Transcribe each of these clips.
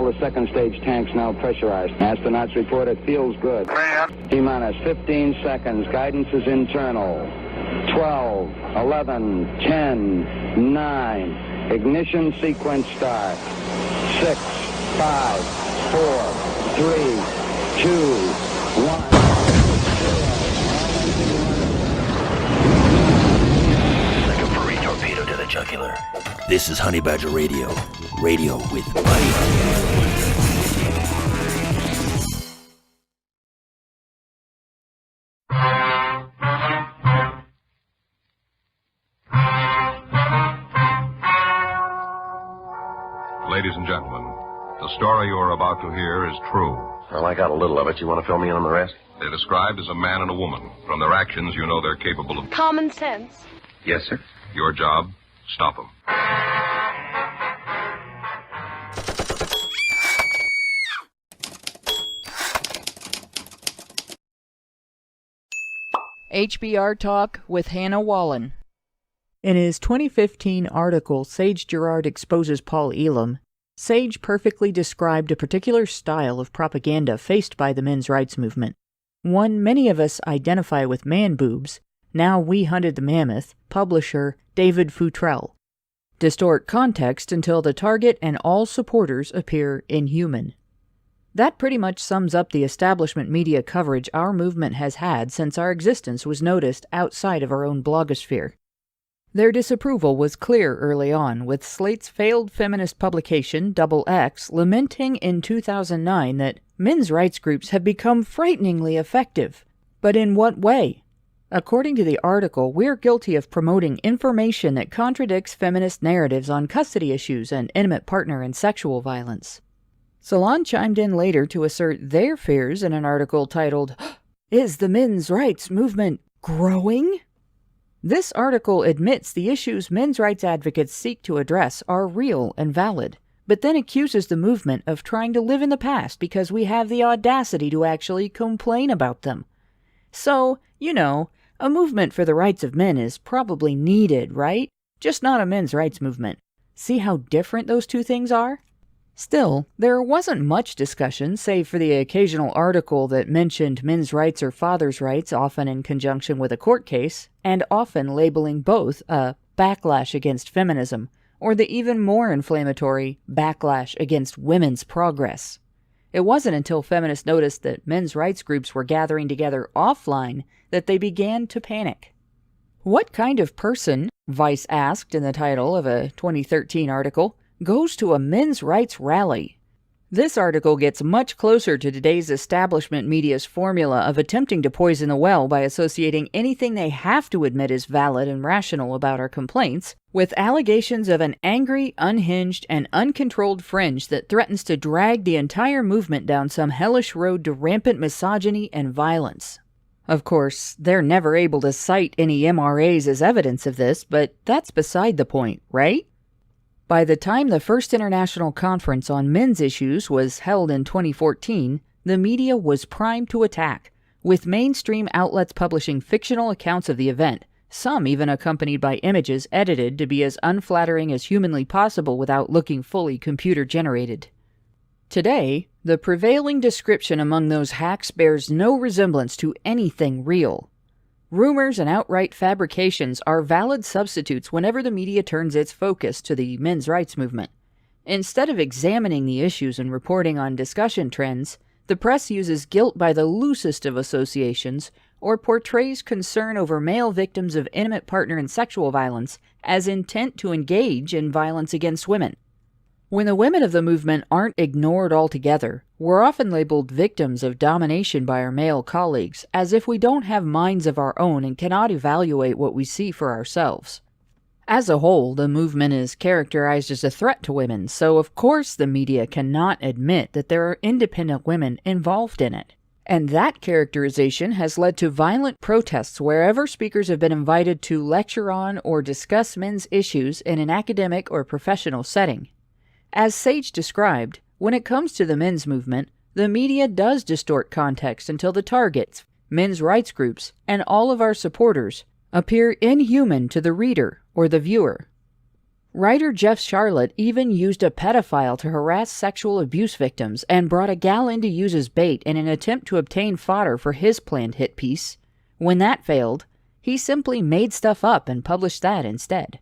All the second stage tanks now pressurized. Astronauts report it feels good. T-minus 15 seconds. Guidance is internal. 12, 11, 10, 9. Ignition sequence start. 6, 5, 4, 3, 2, 1. Like a furry torpedo to the jugular. This is Honey Badger Radio. Radio with Bite. Ladies and gentlemen, the story you are about to hear is true. Well, I got a little of it. You want to fill me in on the rest? They're described as a man and a woman. From their actions, you know they're capable of... Common sense. Yes, sir. Your job, stop them. HBR Talk with Hannah Wallen. In his 2015 article, Sage Gerard Exposes Paul Elam, Sage perfectly described a particular style of propaganda faced by the men's rights movement. One many of us identify with Man Boobs, Now We Hunted the Mammoth, publisher David Futrell. Distort context until the target and all supporters appear inhuman. That pretty much sums up the establishment media coverage our movement has had since our existence was noticed outside of our own blogosphere. Their disapproval was clear early on, with Slate's failed feminist publication, XX, lamenting in 2009 that men's rights groups have become frighteningly effective. But in what way? According to the article, we're guilty of promoting information that contradicts feminist narratives on custody issues and intimate partner and sexual violence. Salon chimed in later to assert their fears in an article titled, "Is the men's rights movement growing?" This article admits the issues men's rights advocates seek to address are real and valid, but then accuses the movement of trying to live in the past because we have the audacity to actually complain about them. So, you know, a movement for the rights of men is probably needed, right? Just not a men's rights movement. See how different those two things are? Still, there wasn't much discussion, save for the occasional article that mentioned men's rights or fathers' rights, often in conjunction with a court case, and often labeling both a backlash against feminism, or the even more inflammatory backlash against women's progress. It wasn't until feminists noticed that men's rights groups were gathering together offline that they began to panic. What kind of person, Vice asked in the title of a 2013 article, goes to a men's rights rally? This article gets much closer to today's establishment media's formula of attempting to poison the well by associating anything they have to admit is valid and rational about our complaints with allegations of an angry, unhinged, and uncontrolled fringe that threatens to drag the entire movement down some hellish road to rampant misogyny and violence. Of course, they're never able to cite any MRAs as evidence of this, but that's beside the point, right? By the time the first international conference on men's issues was held in 2014, the media was primed to attack, with mainstream outlets publishing fictional accounts of the event, some even accompanied by images edited to be as unflattering as humanly possible without looking fully computer-generated. Today, the prevailing description among those hacks bears no resemblance to anything real. Rumors and outright fabrications are valid substitutes whenever the media turns its focus to the men's rights movement. Instead of examining the issues and reporting on discussion trends, the press uses guilt by the loosest of associations or portrays concern over male victims of intimate partner and sexual violence as intent to engage in violence against women. When the women of the movement aren't ignored altogether, we're often labeled victims of domination by our male colleagues, as if we don't have minds of our own and cannot evaluate what we see for ourselves. As a whole, the movement is characterized as a threat to women, so of course the media cannot admit that there are independent women involved in it. And that characterization has led to violent protests wherever speakers have been invited to lecture on or discuss men's issues in an academic or professional setting. As Sage described, when it comes to the men's movement, the media does distort context until the targets, men's rights groups, and all of our supporters appear inhuman to the reader or the viewer. Writer Jeff Charlotte even used a pedophile to harass sexual abuse victims and brought a gal in to use as bait in an attempt to obtain fodder for his planned hit piece. When that failed, he simply made stuff up and published that instead.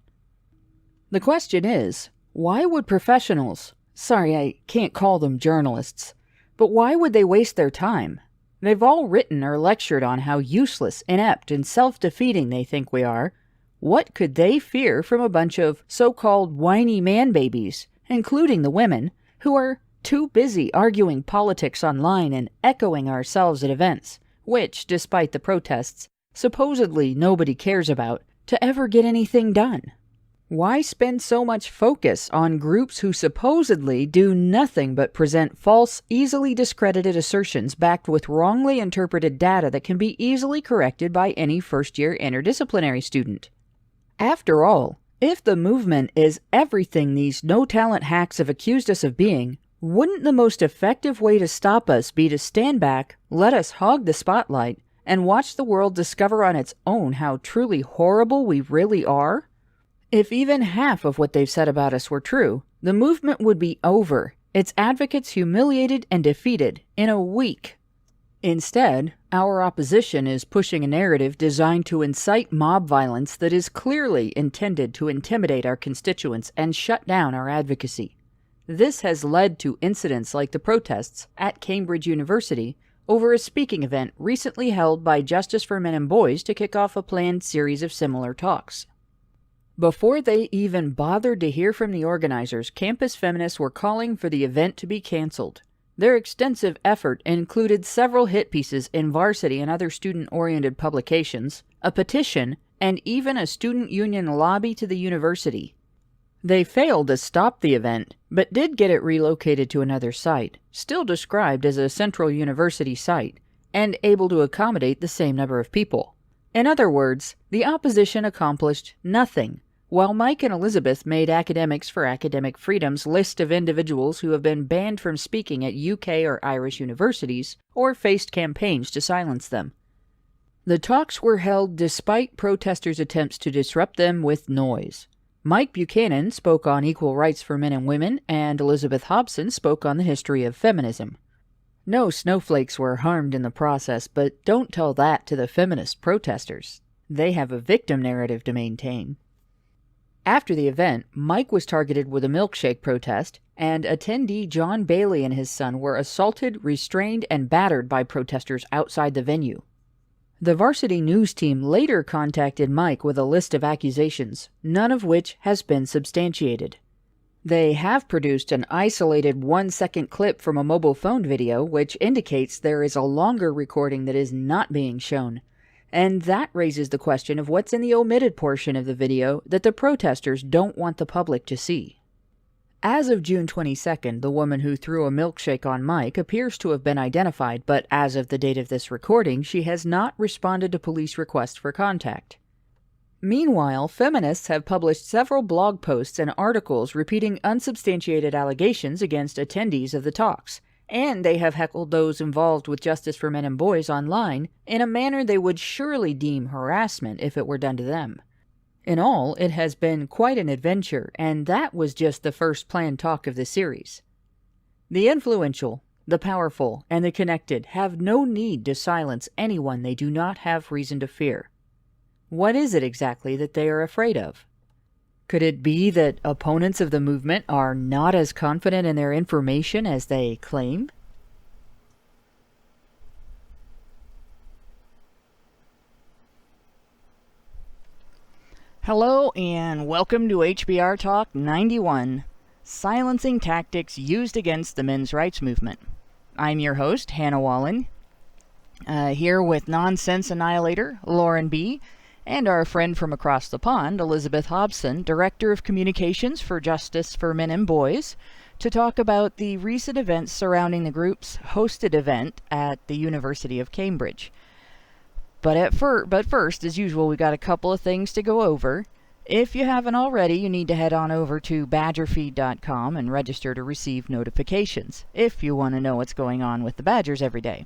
The question is, why would professionals, sorry, I can't call them journalists, but why would they waste their time? They've all written or lectured on how useless, inept, and self-defeating they think we are. What could they fear from a bunch of so-called whiny man-babies, including the women, who are too busy arguing politics online and echoing ourselves at events, which, despite the protests, supposedly nobody cares about, to ever get anything done? Why spend so much focus on groups who supposedly do nothing but present false, easily discredited assertions backed with wrongly interpreted data that can be easily corrected by any first-year interdisciplinary student? After all, if the movement is everything these no-talent hacks have accused us of being, wouldn't the most effective way to stop us be to stand back, let us hog the spotlight, and watch the world discover on its own how truly horrible we really are? If even half of what they've said about us were true, the movement would be over, its advocates humiliated and defeated in a week. Instead, our opposition is pushing a narrative designed to incite mob violence that is clearly intended to intimidate our constituents and shut down our advocacy. This has led to incidents like the protests at Cambrige University over a speaking event recently held by Justice for Men and Boys to kick off a planned series of similar talks. Before they even bothered to hear from the organizers, campus feminists were calling for the event to be canceled. Their extensive effort included several hit pieces in Varsity and other student-oriented publications, a petition, and even a student union lobby to the university. They failed to stop the event, but did get it relocated to another site, still described as a central university site, and able to accommodate the same number of people. In other words, the opposition accomplished nothing, while Mike and Elizabeth made Academics for Academic Freedom's list of individuals who have been banned from speaking at UK or Irish universities or faced campaigns to silence them. The talks were held despite protesters' attempts to disrupt them with noise. Mike Buchanan spoke on equal rights for men and women, and Elizabeth Hobson spoke on the history of feminism. No snowflakes were harmed in the process, but don't tell that to the feminist protesters. They have a victim narrative to maintain. After the event, Mike was targeted with a Milkshake protest, and attendee John Bailey and his son were assaulted, restrained, and battered by protesters outside the venue. The Varsity News team later contacted Mike with a list of accusations, none of which has been substantiated. They have produced an isolated 1-second clip from a mobile phone video which indicates there is a longer recording that is not being shown. And that raises the question of what's in the omitted portion of the video that the protesters don't want the public to see. As of June 22nd, the woman who threw a milkshake on Mike appears to have been identified, but as of the date of this recording, she has not responded to police requests for contact. Meanwhile, feminists have published several blog posts and articles repeating unsubstantiated allegations against attendees of the talks, and they have heckled those involved with Justice for Men and Boys online in a manner they would surely deem harassment if it were done to them. In all, it has been quite an adventure, and that was just the first planned talk of the series. The influential, the powerful, and the connected have no need to silence anyone they do not have reason to fear. What is it exactly that they are afraid of? Could it be that opponents of the movement are not as confident in their information as they claim? Hello and welcome to HBR Talk 91, Silencing Tactics Used Against the Men's Rights Movement. I'm your host, Hannah Wallen, here with Nonsense Annihilator, Lauren B., and our friend from across the pond, Elizabeth Hobson, Director of Communications for Justice for Men and Boys, to talk about the recent events surrounding the group's hosted event at the University of Cambridge. But first, as usual, we got a couple of things to go over. If you haven't already, you need to head on over to badgerfeed.com and register to receive notifications, if you want to know what's going on with the Badgers every day.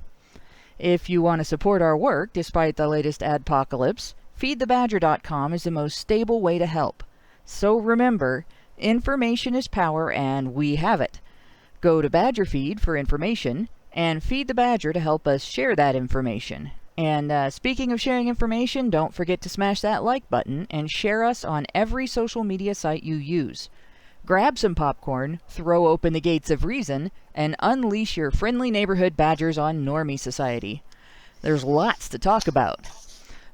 If you want to support our work, despite the latest adpocalypse, feedthebadger.com is the most stable way to help. So remember, information is power, and we have it. Go to Badger Feed for information, and feed the Badger to help us share that information. And speaking of sharing information, don't forget to smash that like button and share us on every social media site you use. Grab some popcorn, throw open the gates of reason, and unleash your friendly neighborhood badgers on Normie Society. There's lots to talk about.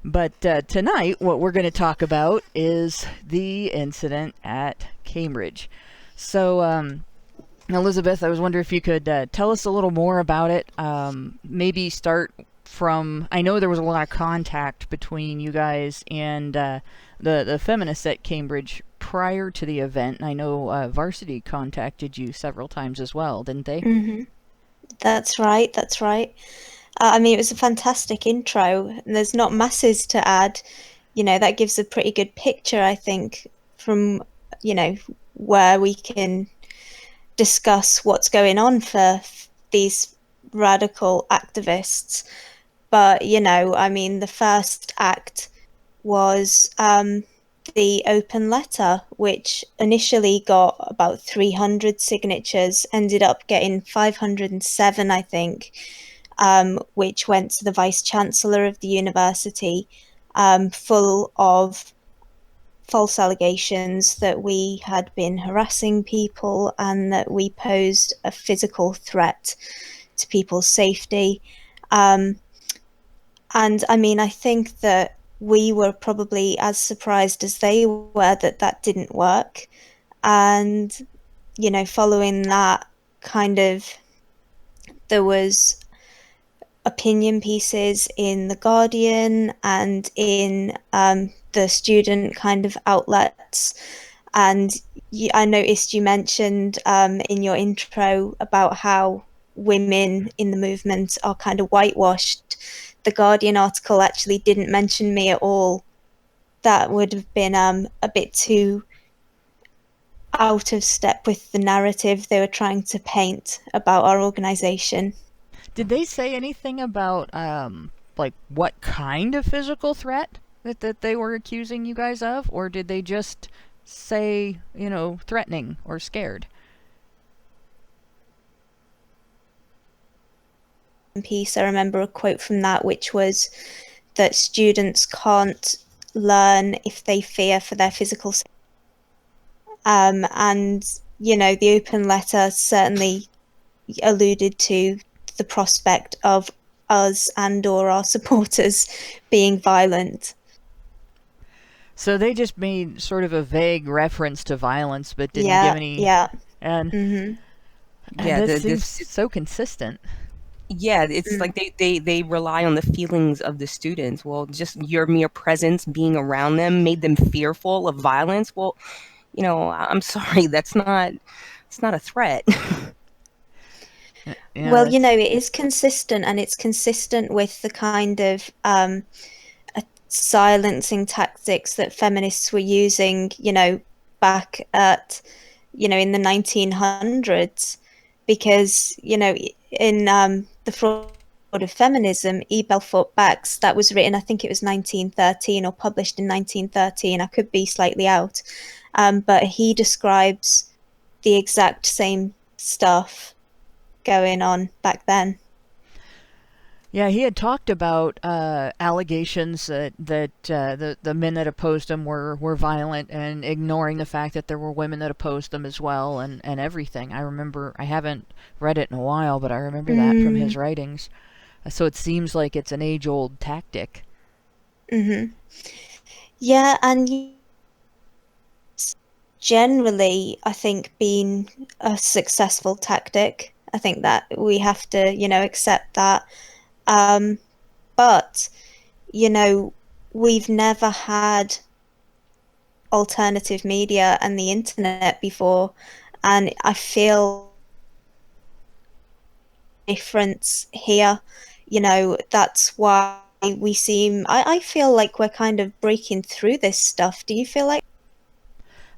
But tonight, what we're going to talk about is the incident at Cambrige. So, Elizabeth, I was wondering if you could tell us a little more about it. Maybe start from, I know there was a lot of contact between you guys and the feminists at Cambrige prior to the event. And I know Varsity contacted you several times as well, didn't they? Mm-hmm. That's right. I mean, it was a fantastic intro, and there's not masses to add. That gives a pretty good picture, I think, from, where we can discuss what's going on for these radical activists. But, I mean, the first act was the open letter, which initially got about 300 signatures, ended up getting 507, I think, which went to the Vice-Chancellor of the university, full of false allegations that we had been harassing people and that we posed a physical threat to people's safety. And I mean, I think that we were probably as surprised as they were that didn't work. And, following that, there was opinion pieces in The Guardian and in the student kind of outlets. And I noticed you mentioned in your intro about how women in the movement are kind of whitewashed. The Guardian article actually didn't mention me at all. That would have been a bit too out of step with the narrative they were trying to paint about our organization. Did they say anything about what kind of physical threat that they were accusing you guys of, or did they just say, threatening or scared? Piece, I remember a quote from that, which was that students can't learn if they fear for their physical safety. And the open letter certainly alluded to the prospect of us and or our supporters being violent. So they just made sort of a vague reference to violence, but didn't give any. Yeah. And this seems so consistent. Yeah, it's like they rely on the feelings of the students. Well, just your mere presence, being around them, made them fearful of violence. Well, I'm sorry, it's not a threat. Yeah, well, it is consistent, and it's consistent with the kind of silencing tactics that feminists were using, back at, in the 1900s, because, in The Fraud of Feminism, E. Belfort Bax, that was written, I think it was 1913 or published in 1913. I could be slightly out. But he describes the exact same stuff going on back then. Yeah, he had talked about allegations that the men that opposed him were violent, and ignoring the fact that there were women that opposed them as well, and everything. I remember, I haven't read it in a while, but I remember that from his writings. So it seems like it's an age-old tactic. Mm-hmm. Yeah, and generally, I think, been a successful tactic. I think that we have to, accept that. But, we've never had alternative media and the internet before, and I feel difference here. That's why we seem, I feel like we're kind of breaking through this stuff. Do you feel like?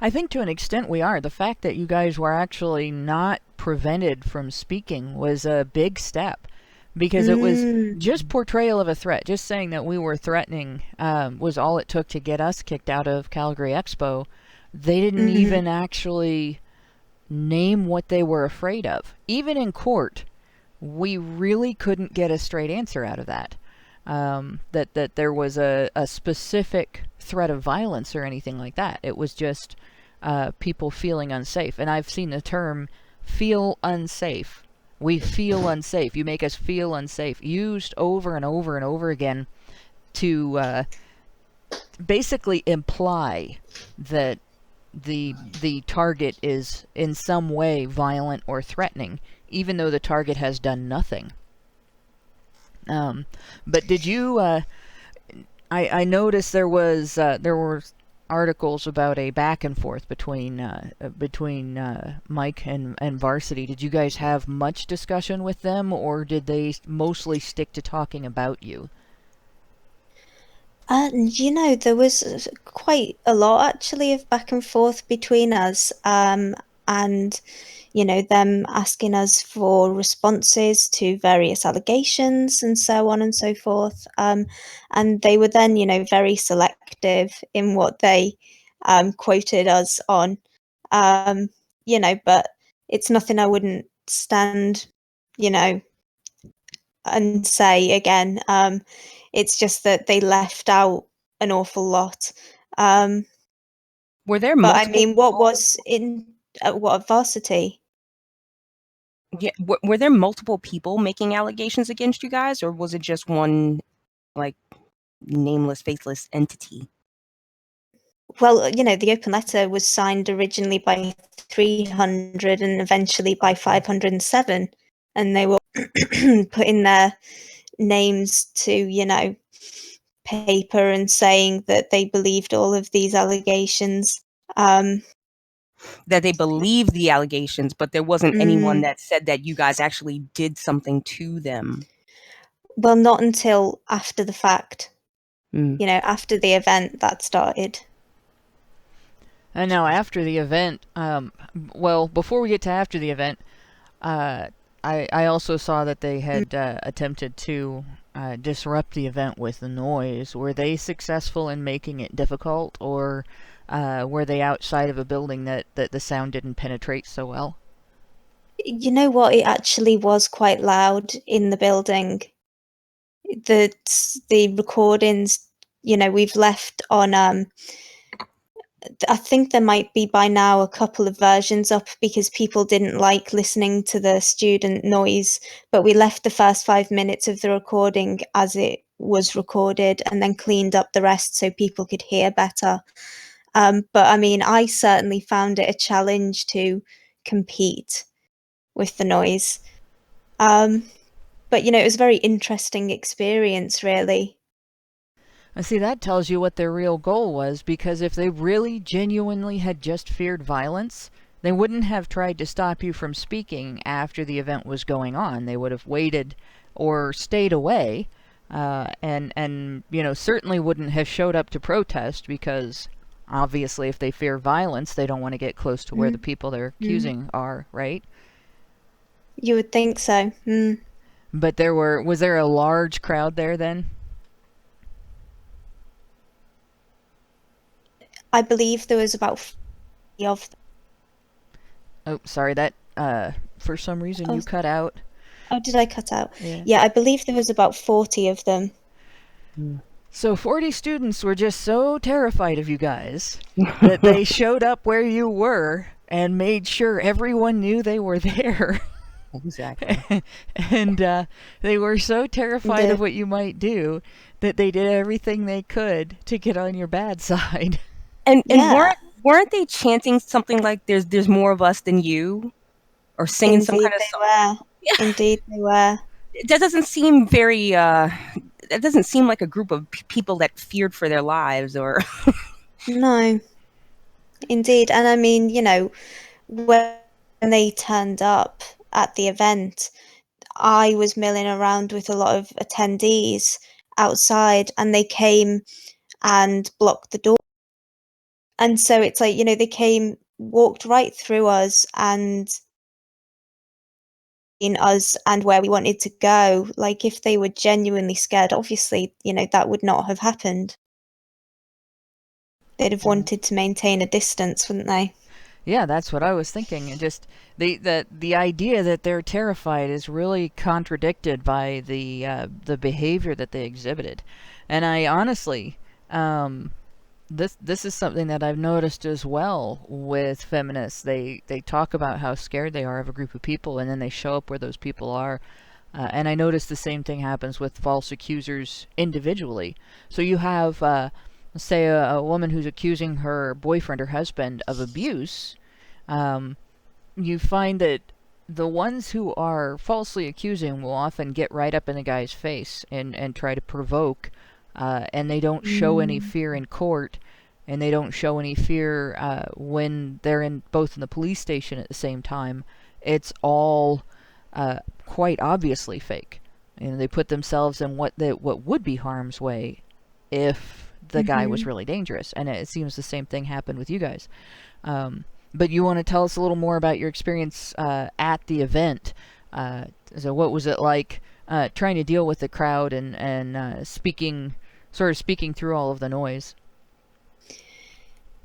I think to an extent we are. The fact that you guys were actually not prevented from speaking was a big step. Because it was just portrayal of a threat. Just saying that we were threatening was all it took to get us kicked out of Calgary Expo. They didn't even actually name what they were afraid of. Even in court, we really couldn't get a straight answer out of that. That there was a specific threat of violence or anything like that. It was just people feeling unsafe. And I've seen the term feel unsafe. We feel unsafe. You make us feel unsafe. Used over and over and over again to basically imply that the target is in some way violent or threatening, even though the target has done nothing. But did you? I noticed there were articles about a back and forth between Mike and Varsity. Did you guys have much discussion with them, or did they mostly stick to talking about you? There was quite a lot actually of back and forth between us, and them asking us for responses to various allegations and so on and so forth. And they were then, very selective in what they quoted us on. But it's nothing I wouldn't stand, and say again. It's just that they left out an awful lot. Were there But I multiple mean, what people? was in what Varsity? Yeah, were there multiple people making allegations against you guys, or was it just one, like, nameless, faceless entity? Well, the open letter was signed originally by 300 and eventually by 507, and they were putting their names to, paper and saying that they believed all of these allegations. That they believed the allegations, but there wasn't anyone that said that you guys actually did something to them. Well, not until after the fact. After the event that started. And now after the event, before we get to after the event, I also saw that they had attempted to disrupt the event with the noise. Were they successful in making it difficult, or were they outside of a building that the sound didn't penetrate so well? You know what? It actually was quite loud in the building. The recordings, we've left on. I think there might be by now a couple of versions up because people didn't like listening to the student noise. But we left the first 5 minutes of the recording as it was recorded and then cleaned up the rest so people could hear better. But I mean, I certainly found it a challenge to compete with the noise. But it was a very interesting experience, really. And see, that tells you what their real goal was, because if they really genuinely had just feared violence, they wouldn't have tried to stop you from speaking after the event was going on. They would have waited or stayed away, and certainly wouldn't have showed up to protest, because obviously if they fear violence, they don't want to get close to where the people they're accusing are, right? You would think so. But was there a large crowd there then? I believe there was about 50 of them. Oh, sorry, that for some reason you cut out. Oh, did I cut out? Yeah, I believe there was about 40 of them. So 40 students were just so terrified of you guys that they showed up where you were and made sure everyone knew they were there. Exactly. And they were so terrified of what you might do that they did everything they could to get on your bad side. And weren't they chanting something like "There's more of us than you," or singing Indeed, some kind of they song? were. Yeah. Indeed, they were. That doesn't seem very. That doesn't seem like a group of people that feared for their lives, or. No. Indeed, and I mean, when they turned up at the event, I was milling around with a lot of attendees outside, and they came and blocked the door. And so it's like, they walked right through us and in us and where we wanted to go. Like, if they were genuinely scared, obviously, that would not have happened. they'd have wanted to maintain a distance, wouldn't they? Yeah, that's what I was thinking. And just the idea that they're terrified is really contradicted by the behavior that they exhibited. And I honestly, this is something that I've noticed as well with feminists. They talk about how scared they are of a group of people, and then they show up where those people are. And I notice the same thing happens with false accusers individually. So you have, say, a woman who's accusing her boyfriend or husband of abuse. You find that the ones who are falsely accusing will often get right up in the guy's face and try to provoke, and they don't show any fear in court, and they don't show any fear when they're both in the police station at the same time. It's all quite obviously fake. And they put themselves in what would be harm's way if the guy was really dangerous. And it seems the same thing happened with you guys. But you want to tell us a little more about your experience at the event. So what was it like trying to deal with the crowd and speaking through all of the noise?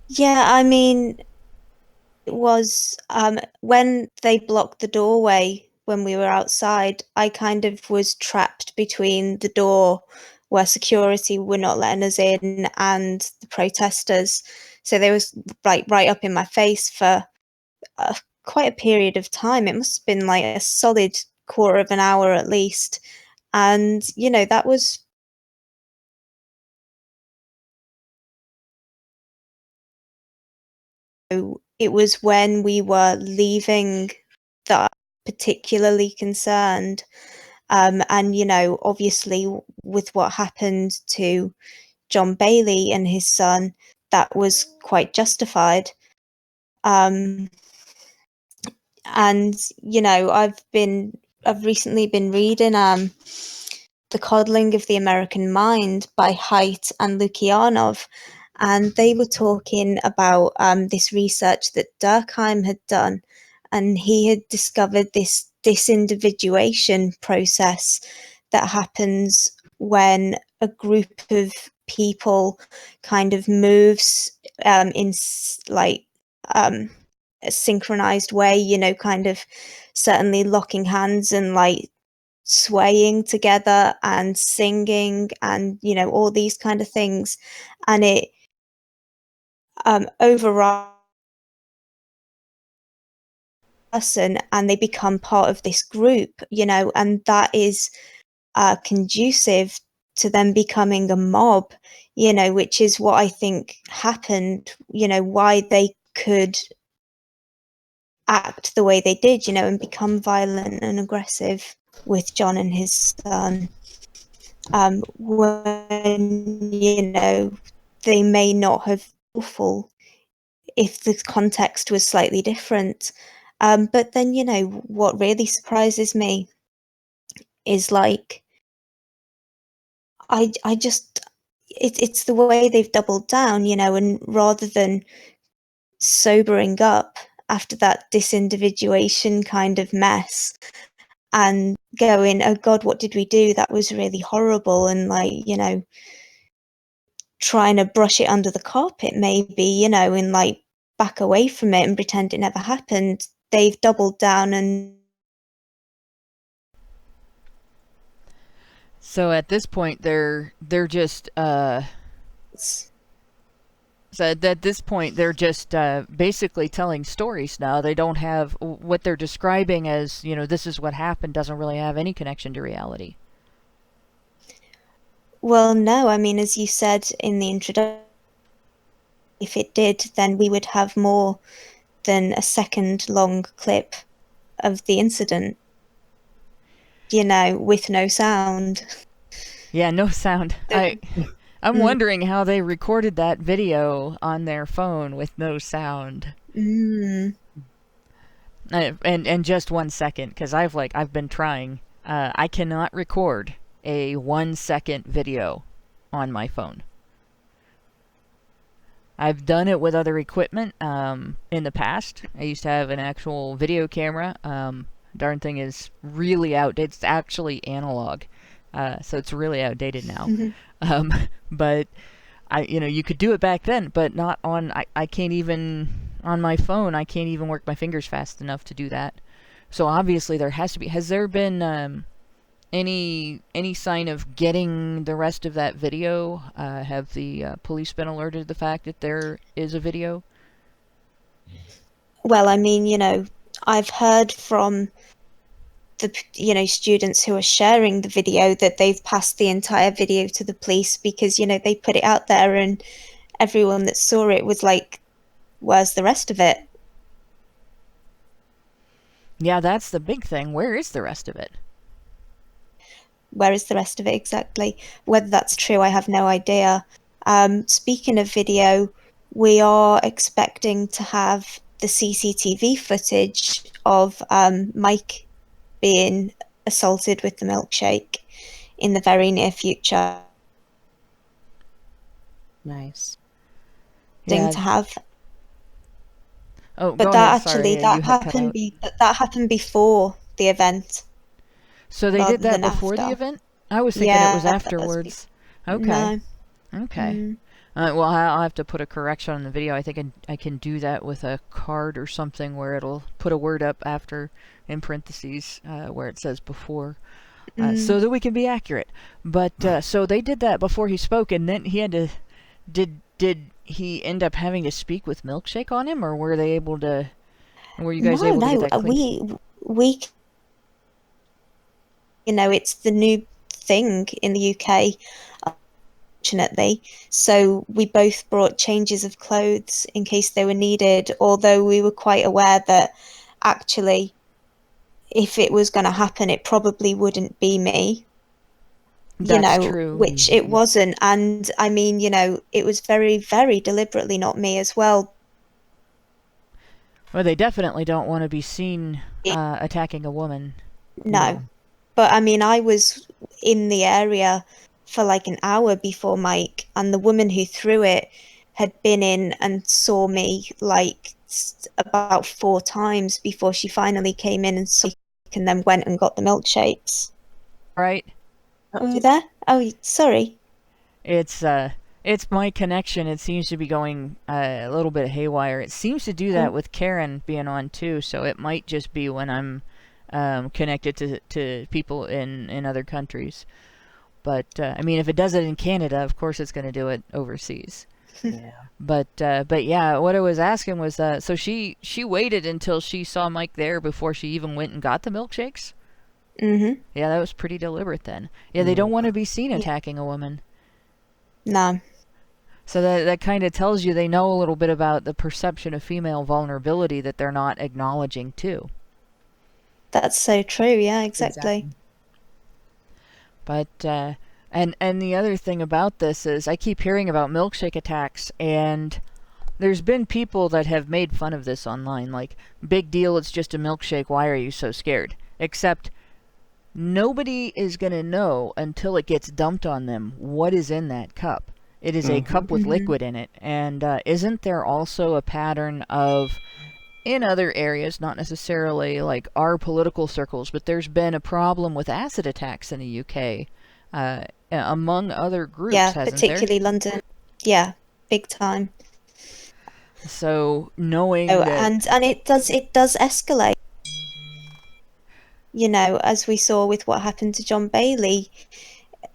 Yeah, I mean, it was when they blocked the doorway when we were outside, I kind of was trapped between the door where security were not letting us in and the protesters. So they was like right up in my face for quite a period of time. It must have been like a solid quarter of an hour at least. And, you know, that was it was when we were leaving that particularly concerned. And, you know, obviously with what happened to John Bailey and his son, that was quite justified. And, you know, I've recently been reading The Coddling of the American Mind by Haidt and Lukianov, and they were talking about this research that Durkheim had done, and he had discovered this disindividuation process that happens when a group of people kind of moves in like a synchronized way, you know, kind of certainly locking hands and like swaying together and singing and, you know, all these kind of things, and it overrides person and they become part of this group, you know, and that is conducive to them becoming a mob, you know, which is what I think happened, you know, why they could act the way they did, you know, and become violent and aggressive with John and his son. When, you know, they may not have been awful if the context was slightly different. But then, you know, what really surprises me is like, I just, it's the way they've doubled down, you know, and rather than sobering up after that disindividuation kind of mess and going, oh God, what did we do? That was really horrible. And like, you know, trying to brush it under the carpet maybe, you know, and like back away from it and pretend it never happened. They've doubled down and so at this point they're just so at this point they're just basically telling stories now. They don't have what they're describing as, you know, this is what happened, doesn't really have any connection to reality. Well, no, I mean, as you said in the introduction, if it did, then we would have more than a second-long clip of the incident, you know, with no sound. Yeah, no sound. I'm wondering how they recorded that video on their phone with no sound. And just 1 second, because I've been trying. I cannot record a 1 second video on my phone. I've done it with other equipment in the past. I used to have an actual video camera. Darn thing is really outdated. It's actually analog, so it's really outdated now. But You could do it back then, but not on. I can't even on my phone. I can't even work my fingers fast enough to do that. So obviously there has to be. Has there been any sign of getting the rest of that video? Have the police been alerted to the fact that there is a video? Well, I mean, I've heard from the students who are sharing the video that they've passed the entire video to the police because they put it out there and everyone that saw it was like, where's the rest of it? Yeah, that's the big thing. Where is the rest of it? Where is the rest of it exactly? Whether that's true, I have no idea. Speaking of video, we are expecting to have the CCTV footage of Mike being assaulted with the milkshake in the very near future. Nice. Thing to have. Oh, but that happened before the event. So they did that before the event? I was thinking it was afterwards. Okay. No. Okay. Well, I'll have to put a correction on the video. I think I can do that with a card or something where it'll put a word up after in parentheses where it says before, so that we can be accurate. But so they did that before he spoke, and then he had to. Did he end up having to speak with Milkshake on him, or were they able to? Were you guys able to get that clean? we. It's the new thing in the UK, unfortunately. So we both brought changes of clothes in case they were needed, although we were quite aware that actually, if it was going to happen, it probably wouldn't be me. That's true. Which it wasn't. And I mean, it was very, very deliberately not me as well. Well, they definitely don't want to be seen attacking a woman. No. But I mean, I was in the area for like an hour before Mike, and the woman who threw it had been in and saw me like about 4 times before she finally came in and then went and got the milkshakes. Right. Are you there? Oh, sorry. It's my connection. It seems to be going a little bit haywire. It seems to do that with Karen being on too, so it might just be when I'm connected to people in other countries. But I mean, if it does it in Canada, of course it's going to do it overseas. Yeah. But yeah, what I was asking was, so she waited until she saw Mike there before she even went and got the milkshakes? Mm-hmm. Yeah, that was pretty deliberate then. Yeah, they don't want to be seen attacking a woman. No. So that kind of tells you they know a little bit about the perception of female vulnerability that they're not acknowledging too. That's so true, yeah, exactly. But, and the other thing about this is I keep hearing about milkshake attacks, and there's been people that have made fun of this online, like, big deal, it's just a milkshake, why are you so scared? Except nobody is going to know until it gets dumped on them what is in that cup. It is a cup with liquid in it, and isn't there also a pattern of, in other areas, not necessarily like our political circles, but there's been a problem with acid attacks in the UK, among other groups, hasn't particularly there? London. Yeah, big time. So knowing and it does escalate. As we saw with what happened to John Bailey,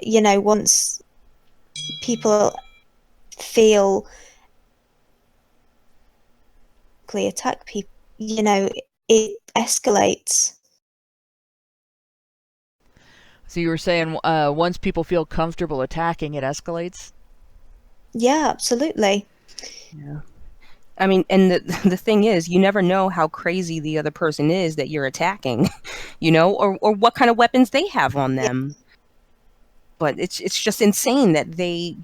once people feel attack people, it escalates. So you were saying once people feel comfortable attacking, it escalates? Yeah, absolutely. Yeah. I mean, and the thing is, you never know how crazy the other person is that you're attacking, or what kind of weapons they have on them. Yeah. But it's just insane that they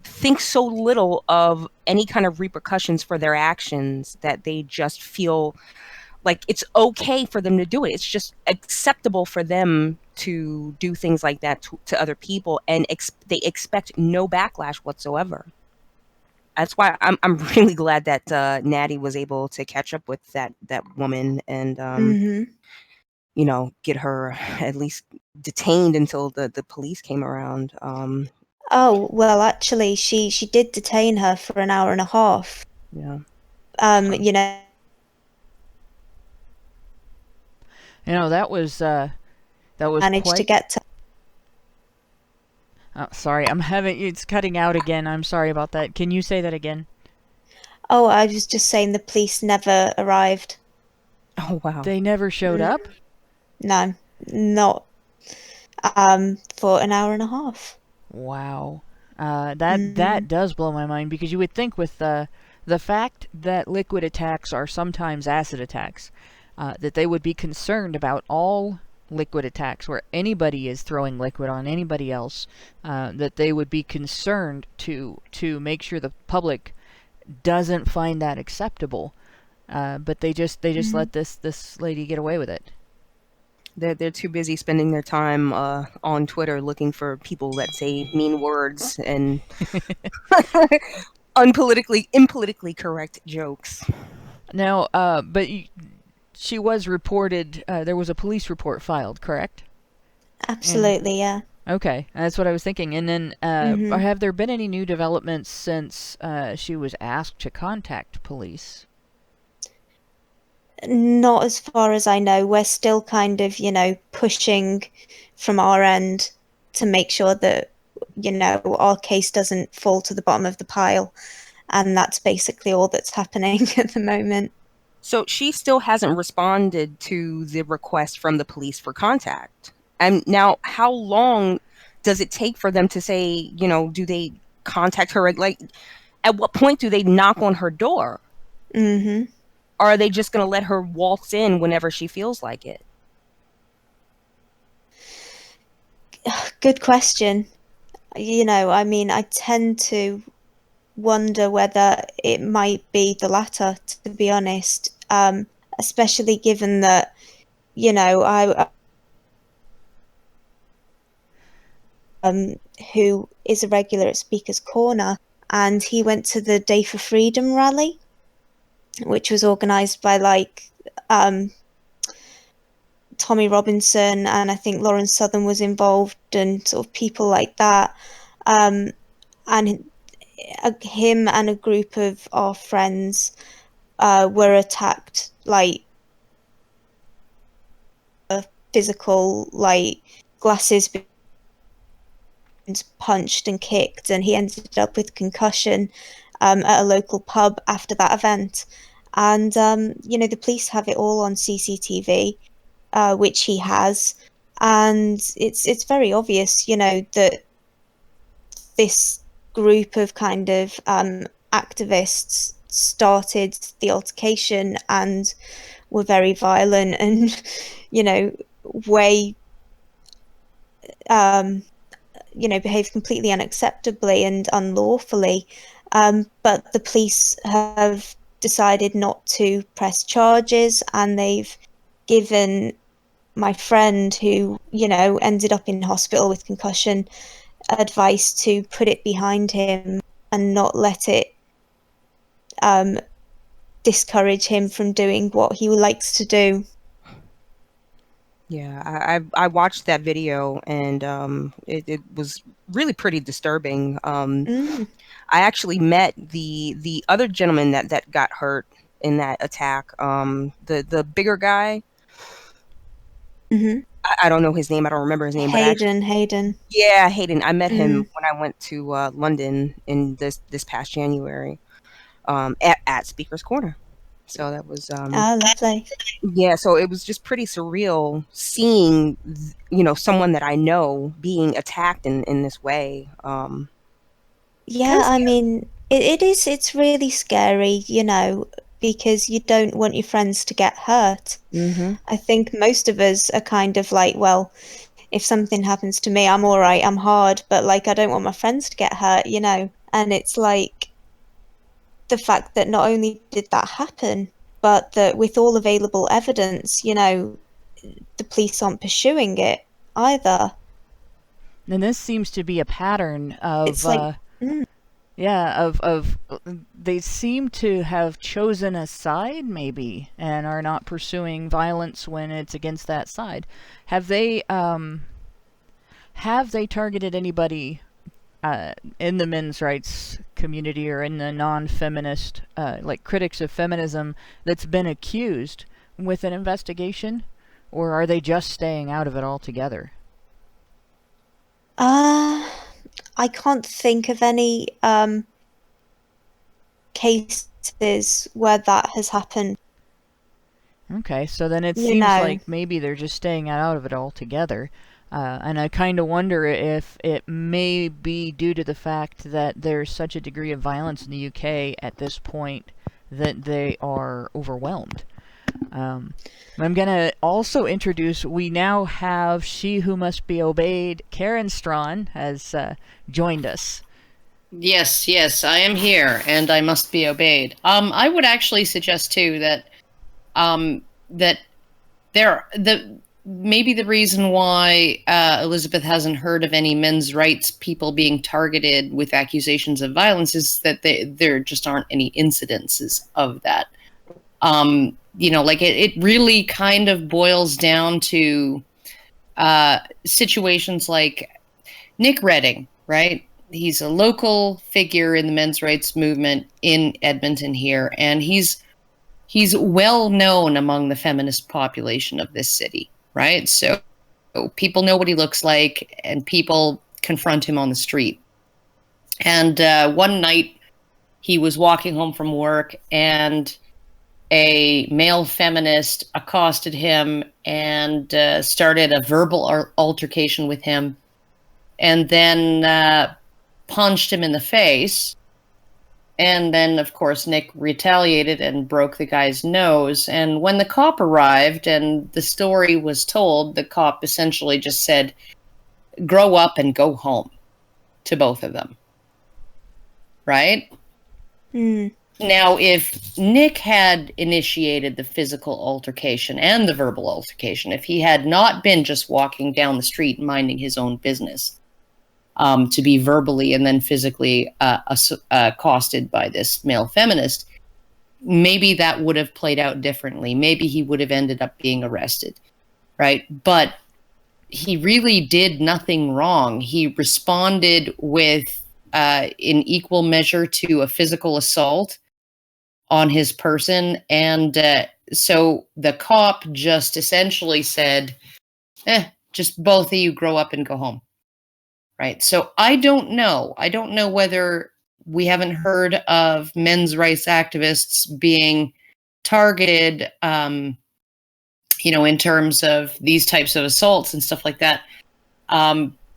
think so little of any kind of repercussions for their actions that they just feel like it's okay for them to do it. It's just acceptable for them to do things like that to other people, and they expect no backlash whatsoever. That's why I'm really glad that Natty was able to catch up with that woman and get her at least detained until the police came around. Oh, well, actually, she did detain her for an hour and a half. Yeah. You know, That was managed to quite. get to. Oh, sorry, it's cutting out again. I'm sorry about that. Can you say that again? Oh, I was just saying the police never arrived. Oh, wow. They never showed up? No, not for an hour and a half. Wow. That does blow my mind, because you would think with the fact that liquid attacks are sometimes acid attacks, that they would be concerned about all liquid attacks where anybody is throwing liquid on anybody else, that they would be concerned to make sure the public doesn't find that acceptable. But they just let this lady get away with it. They're too busy spending their time on Twitter looking for people that say mean words and impolitically correct jokes. Now, but she was reported. There was a police report filed, correct? Absolutely, yeah. Okay, that's what I was thinking. And then, have there been any new developments since she was asked to contact police? Not as far as I know. We're still kind of, pushing from our end to make sure that, our case doesn't fall to the bottom of the pile. And that's basically all that's happening at the moment. So she still hasn't responded to the request from the police for contact. And now, how long does it take for them to say, do they contact her? Like, at what point do they knock on her door? Mm-hmm. Or are they just going to let her waltz in whenever she feels like it? Good question. I tend to wonder whether it might be the latter, to be honest, especially given that, who is a regular at Speaker's Corner, and he went to the Day for Freedom rally, which was organised by Tommy Robinson, and I think Lawrence Southern was involved, and sort of people like that. And him and a group of our friends were attacked, physical, glasses punched and kicked, and he ended up with concussion at a local pub after that event. And the police have it all on CCTV, which he has, and it's very obvious, that this group of kind of activists started the altercation and were very violent and, way behaved completely unacceptably and unlawfully. But the police have decided not to press charges, and they've given my friend, who, ended up in hospital with concussion, advice to put it behind him and not let it discourage him from doing what he likes to do. Yeah, I watched that video, and it was really pretty disturbing. I actually met the other gentleman that got hurt in that attack. The bigger guy. Mm-hmm. I don't know his name. I don't remember his name. Hayden. Yeah, Hayden. I met him when I went to London in this past January, at Speaker's Corner. So that was lovely. Yeah, so it was just pretty surreal seeing, someone that I know being attacked in this way. Yeah, I mean, it's really scary, because you don't want your friends to get hurt. Mm-hmm. I think most of us are kind of like, well, if something happens to me, I'm all right, I'm hard, but I don't want my friends to get hurt, And it's the fact that not only did that happen, but that with all available evidence, the police aren't pursuing it either. And this seems to be a pattern of, it's of they seem to have chosen a side, maybe, and are not pursuing violence when it's against that side. Have they targeted anybody in the men's rights community or in the non-feminist, like critics of feminism, that's been accused with an investigation, or are they just staying out of it altogether? I can't think of any cases where that has happened. Okay, so then it seems like maybe they're just staying out of it altogether. And I kind of wonder if it may be due to the fact that there's such a degree of violence in the UK at this point that they are overwhelmed. I'm going to also introduce, we now have She Who Must Be Obeyed. Karen Strawn has joined us. Yes, I am here, and I must be obeyed. I would actually suggest too that maybe the reason why Elizabeth hasn't heard of any men's rights people being targeted with accusations of violence is that there just aren't any incidences of that. It really kind of boils down to situations like Nick Redding, right? He's a local figure in the men's rights movement in Edmonton here, and he's well known among the feminist population of this city, right? So people know what he looks like, and people confront him on the street. And one night he was walking home from work, and a male feminist accosted him and started a verbal altercation with him, and then punched him in the face. And then, of course, Nick retaliated and broke the guy's nose. And when the cop arrived and the story was told, the cop essentially just said, grow up and go home, to both of them. Right? Mm. Now, if Nick had initiated the physical altercation and the verbal altercation, if he had not been just walking down the street minding his own business, to be verbally and then physically accosted by this male feminist, maybe that would have played out differently. Maybe he would have ended up being arrested, right? But he really did nothing wrong. He responded with, in equal measure, to a physical assault on his person. And so the cop just essentially said, just both of you grow up and go home. Right. So I don't know. I don't know whether we haven't heard of men's rights activists being targeted, in terms of these types of assaults and stuff like that,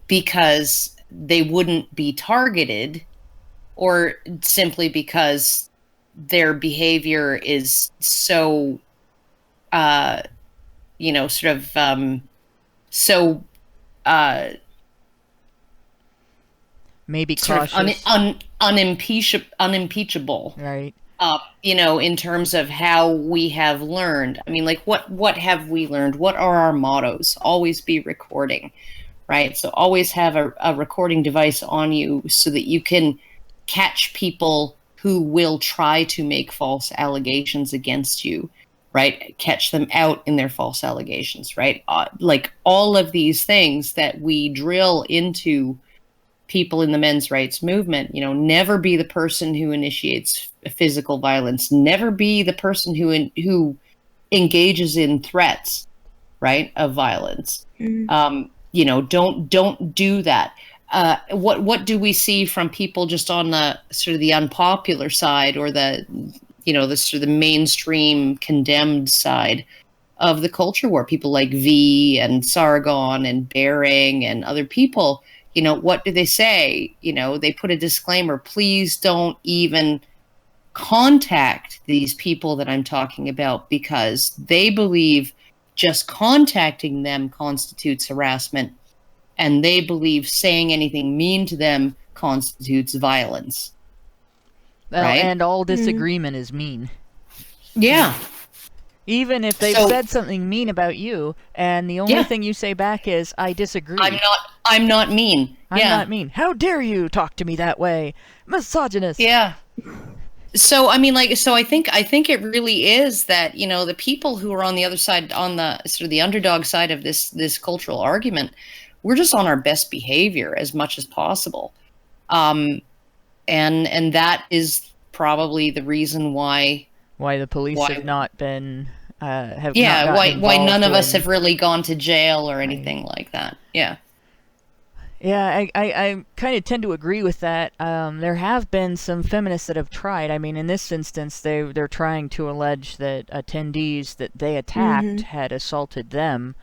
because they wouldn't be targeted, or simply because their behavior is so, maybe cautious, unimpeachable, right? In terms of how we have learned. I mean, like, what have we learned? What are our mottos? Always be recording, right? So always have a recording device on you so that you can catch people who will try to make false allegations against you, right? Catch them out in their false allegations, right? Like all of these things that we drill into people in the men's rights movement, never be the person who initiates physical violence, never be the person who engages in threats, right, of violence. Don't do that. What do we see from people just on the sort of the unpopular side, or the sort of the mainstream condemned side of the culture war? People like V and Sargon and Bering and other people. What do they say? They put a disclaimer, please don't even contact these people that I'm talking about, because they believe just contacting them constitutes harassment, and they believe saying anything mean to them constitutes violence. Right? And all disagreement is mean. Yeah. Even if they've said something mean about you, and the only thing you say back is, I disagree. I'm not mean. I'm not mean. How dare you talk to me that way? Misogynist. Yeah. So, I mean, so I think it really is that, the people who are on the other side, on the sort of the underdog side of this cultural argument, we're just on our best behavior as much as possible. And that is probably the reason why the police have not been why none of us have really gone to jail or anything like that. Yeah. Yeah, I kind of tend to agree with that. There have been some feminists that have tried. I mean, in this instance, they're trying to allege that attendees that they attacked had assaulted them.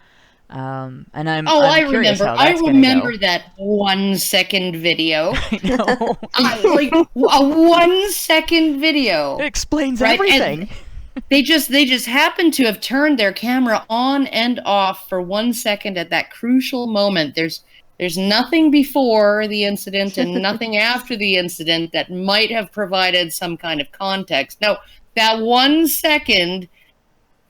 And I'm curious how that's gonna go. I remember that 1 second video. I know. Like a 1 second video. It explains everything. And they just happened to have turned their camera on and off for 1 second at that crucial moment. There's nothing before the incident and nothing after the incident that might have provided some kind of context. No, that 1 second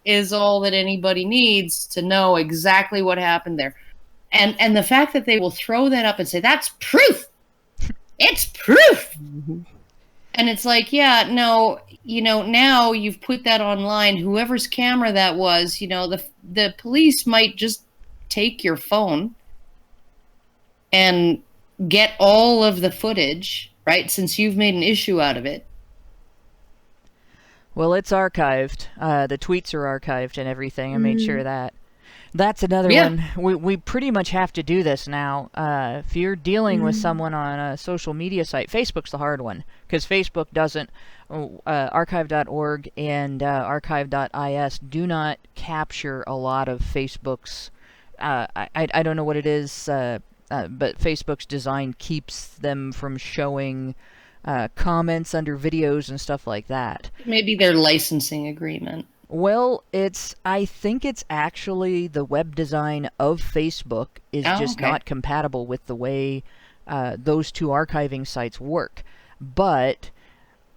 is all that anybody needs to know exactly what happened there. And the fact that they will throw that up and say, that's proof! It's proof! Mm-hmm. And it's like, yeah, no, now you've put that online, whoever's camera that was, the police might just take your phone and get all of the footage, right? Since you've made an issue out of it. Well, it's archived. The tweets are archived and everything. I made sure of that. That's another one. We pretty much have to do this now. If you're dealing with someone on a social media site, Facebook's the hard one, because Facebook doesn't. Archive.org and archive.is do not capture a lot of Facebook's. I don't know what it is. But Facebook's design keeps them from showing comments under videos and stuff like that. Maybe their licensing agreement. Well, I think it's actually the web design of Facebook is not compatible with the way those two archiving sites work. But,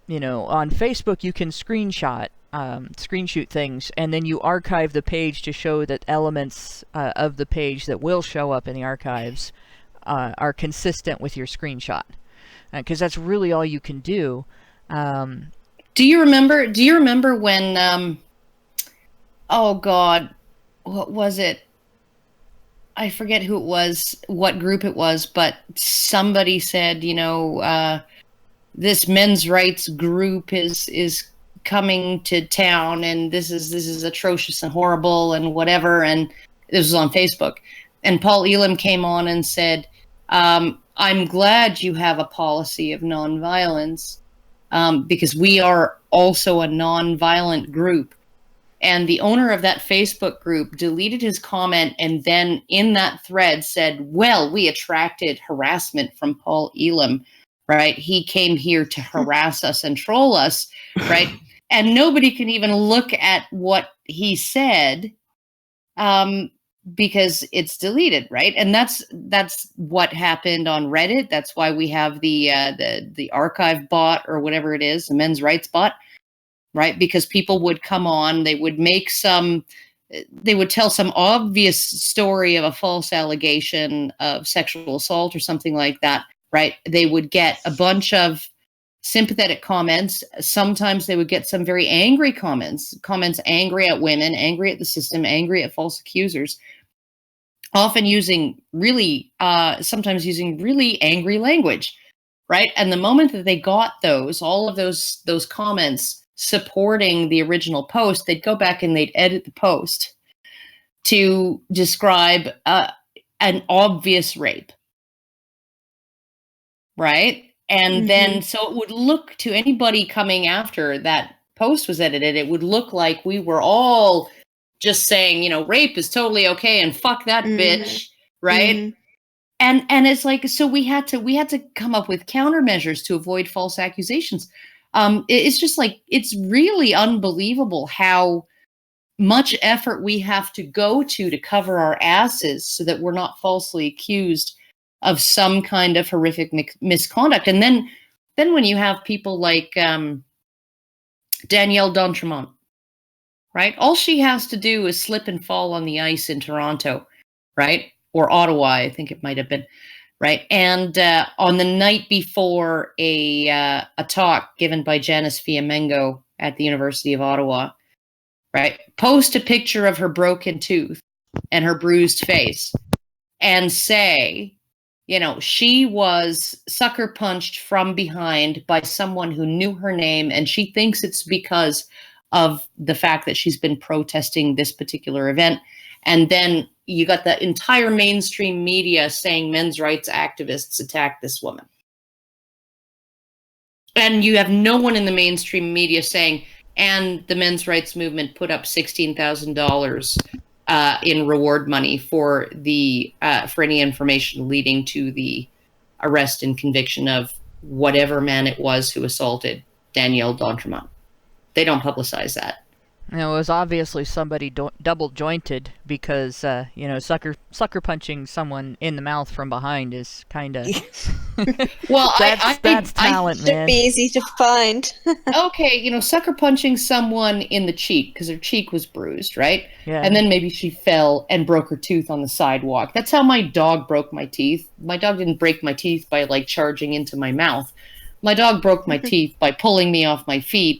on Facebook you can screenshot things, and then you archive the page to show that elements of the page that will show up in the archives are consistent with your screenshot, because that's really all you can do. Do you remember when oh God, what was it? I forget who it was, what group it was, but somebody said, this men's rights group is coming to town, and this is atrocious and horrible and whatever. And this was on Facebook, and Paul Elam came on and said, I'm glad you have a policy of nonviolence, because we are also a nonviolent group. And the owner of that Facebook group deleted his comment, and then in that thread said, well, we attracted harassment from Paul Elam, right? He came here to harass us and troll us, right? And nobody can even look at what he said because it's deleted, right? And that's what happened on Reddit. That's why we have the archive bot, or whatever it is, the men's rights bot, right? Because people would come on, they would tell some obvious story of a false allegation of sexual assault or something like that, right? They would get a bunch of sympathetic comments. Sometimes they would get some very angry comments angry at women, angry at the system, angry at false accusers, often sometimes using really angry language, right? And the moment that they got all of those comments supporting the original post, they'd go back and they'd edit the post to describe an obvious rape, right? And then, so it would look to anybody coming after that post was edited, it would look like we were all just saying, rape is totally okay and fuck that bitch, right? And it's like, so we had to come up with countermeasures to avoid false accusations. It's just like, it's really unbelievable how much effort we have to go to cover our asses so that we're not falsely accused of some kind of horrific misconduct. And then when you have people like Danielle d'Entremont, right? All she has to do is slip and fall on the ice in Toronto, right? Or Ottawa, I think it might have been, right? And on the night before a talk given by Janice Fiamengo at the University of Ottawa, right? Post a picture of her broken tooth and her bruised face and say You know, she was sucker punched from behind by someone who knew her name, and she thinks it's because of the fact that she's been protesting this particular event. And then you got the entire mainstream media saying men's rights activists attacked this woman. And you have no one in the mainstream media saying, and the men's rights movement put up $16,000 in reward money for any information leading to the arrest and conviction of whatever man it was who assaulted Danielle d'Entremont. They don't publicize that. It was obviously somebody double jointed, because sucker punching someone in the mouth from behind is kind of well, that's talent, man. Should be easy to find. Okay, sucker punching someone in the cheek because her cheek was bruised, right? Yeah. And then maybe she fell and broke her tooth on the sidewalk. That's how my dog broke my teeth. My dog didn't break my teeth by charging into my mouth. My dog broke my teeth by pulling me off my feet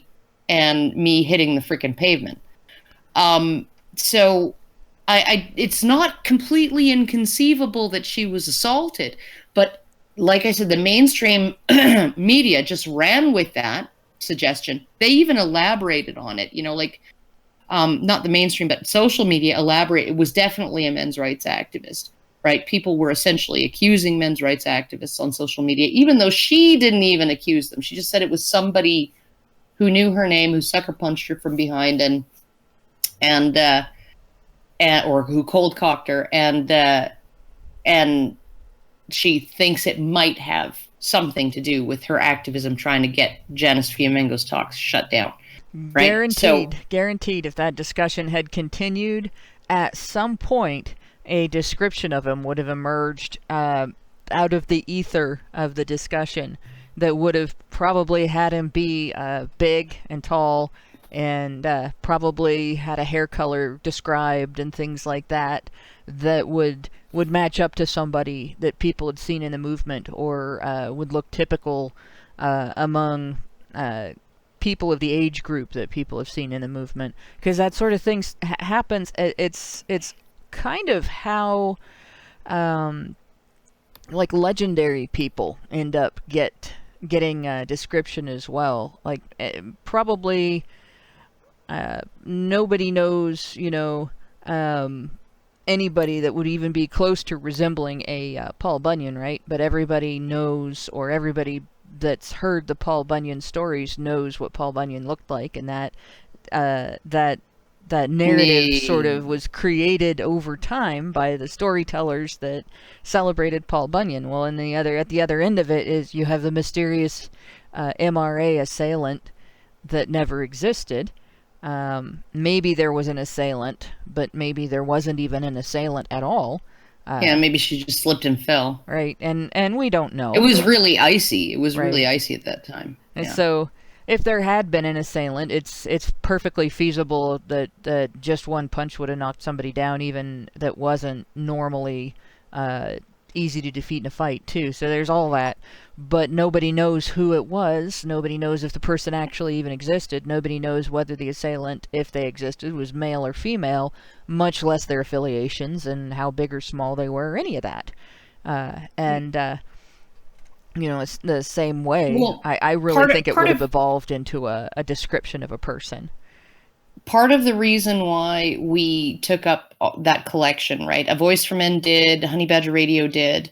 and me hitting the freaking pavement. So it's not completely inconceivable that she was assaulted, but like I said, the mainstream media just ran with that suggestion. They even elaborated on it, not the mainstream, but social media elaborate. It was definitely a men's rights activist, right? People were essentially accusing men's rights activists on social media, even though she didn't even accuse them. She just said it was somebody who knew her name, who sucker punched her from behind, or who cold cocked her, and she thinks it might have something to do with her activism trying to get Janice Fiamengo's talks shut down. Right? Guaranteed. If that discussion had continued, at some point, a description of him would have emerged out of the ether of the discussion that would have probably had him be big and tall, and probably had a hair color described and things like that would match up to somebody that people had seen in the movement, or would look typical among people of the age group that people have seen in the movement. Because that sort of thing happens. It's kind of how legendary people end up getting a description as well. Probably nobody knows, anybody that would even be close to resembling a Paul Bunyan, right? But everybody knows, or everybody that's heard the Paul Bunyan stories knows what Paul Bunyan looked like, and that narrative sort of was created over time by the storytellers that celebrated Paul Bunyan. Well, at the other end of it is you have the mysterious MRA assailant that never existed. Maybe there was an assailant, but maybe there wasn't even an assailant at all. Maybe she just slipped and fell. Right, and we don't know. It was really icy. It was really icy at that time. And so, if there had been an assailant, it's perfectly feasible that just one punch would have knocked somebody down, even that wasn't normally easy to defeat in a fight, too. So there's all that. But nobody knows who it was. Nobody knows if the person actually even existed. Nobody knows whether the assailant, if they existed, was male or female, much less their affiliations and how big or small they were, or any of that. It's the same way. Well, I really think it would have evolved into a description of a person. Part of the reason why we took up that collection, right? A Voice for Men did, Honey Badger Radio did.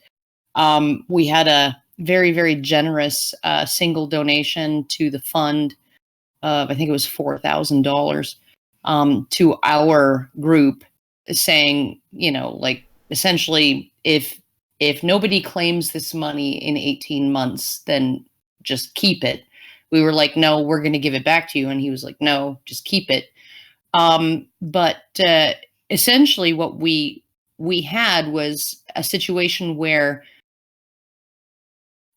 We had a very, very generous single donation to the fund of, I think it was $4,000, to our group, saying, essentially, if nobody claims this money in 18 months, then just keep it. We were like, no, we're going to give it back to you. And he was like, no, just keep it. But essentially what we had was a situation where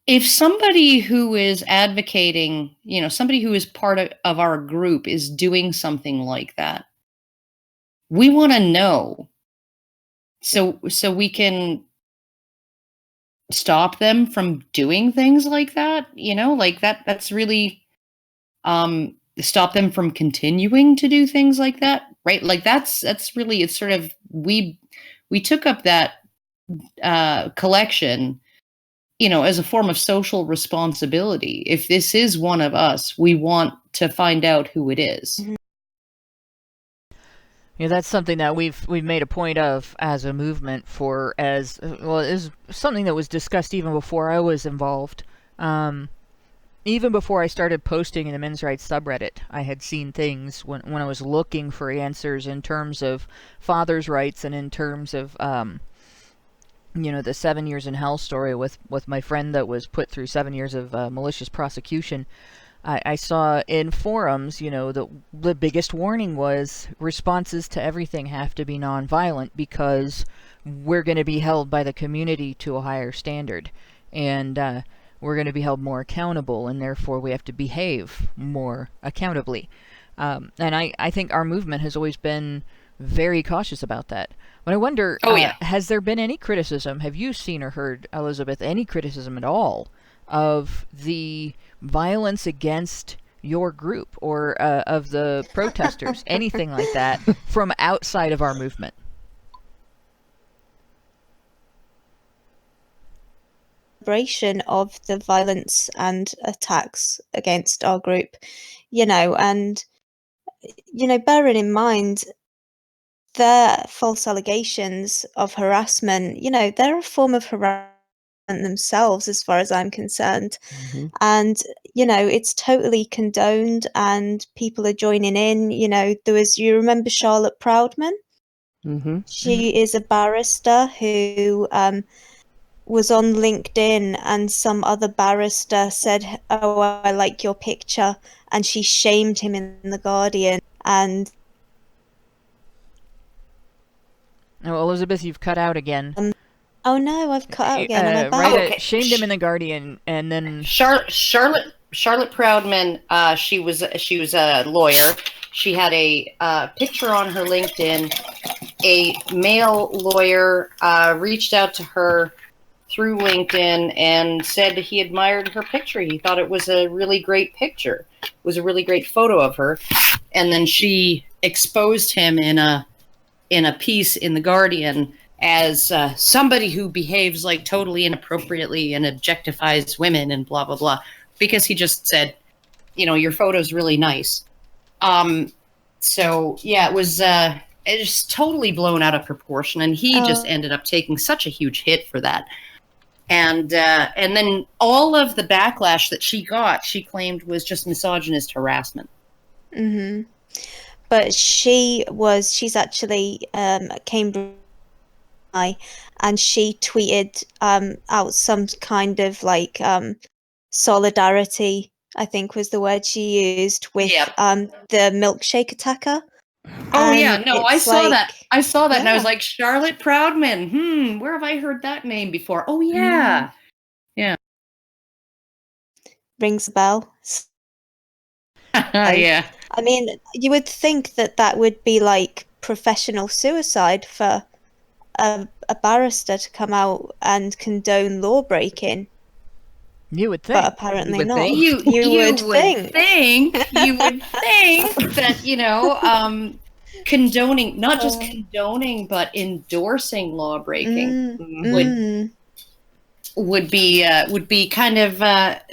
if somebody who is advocating, somebody who is part of our group is doing something like that, we want to know so we can stop them from doing things like that, that's really stop them from continuing to do things like that, right? That's really, it's sort of, we took up that collection as a form of social responsibility. If this is one of us, we want to find out who it is. Yeah, that's something that we've made a point of as a movement for as well. It was something that was discussed even before I was involved. Even before I started posting in the men's rights subreddit, I had seen things when I was looking for answers in terms of fathers' rights and in terms of the 7 years in hell story with my friend that was put through 7 years of malicious prosecution. I saw in forums, the biggest warning was responses to everything have to be nonviolent because we're going to be held by the community to a higher standard, and we're going to be held more accountable, and therefore we have to behave more accountably. And I think our movement has always been very cautious about that. But I wonder, has there been any criticism? Have you seen or heard, Elizabeth, any criticism at all of the violence against your group or of the protesters, anything like that, from outside of our movement? Of the violence and attacks against our group, and bearing in mind their false allegations of harassment, they're a form of harassment themselves as far as I'm concerned. And it's totally condoned and people are joining in. You remember Charlotte Proudman? She is a barrister who was on LinkedIn, and some other barrister said, "Oh, I like your picture," and she shamed him in The Guardian. And Elizabeth, you've cut out again. Oh no, I've cut out again. Am I back? Right, shamed him in The Guardian, and then Charlotte Proudman. She was a lawyer. She had a picture on her LinkedIn. A male lawyer reached out to her through LinkedIn and said he admired her picture. He thought it was a really great picture. It was a really great photo of her. And then she exposed him in a piece in The Guardian as somebody who behaves like totally inappropriately and objectifies women and blah, blah, blah, because he just said, your photo's really nice. So yeah, it was totally blown out of proportion. And he just ended up taking such a huge hit for that. And then all of the backlash that she got, she claimed was just misogynist harassment. But she's actually at Cambrige, and she tweeted out some kind of solidarity, I think was the word she used, with the Milkshake attacker. Oh yeah, no, I saw that. Yeah. And I was like, Charlotte Proudman. Where have I heard that name before? Oh yeah. Yeah. Rings a bell. Yeah. I mean, you would think that would be like professional suicide for a barrister to come out and condone law breaking. You would think. But apparently not. You would think that, condoning, not just condoning, but endorsing law breaking would be kind of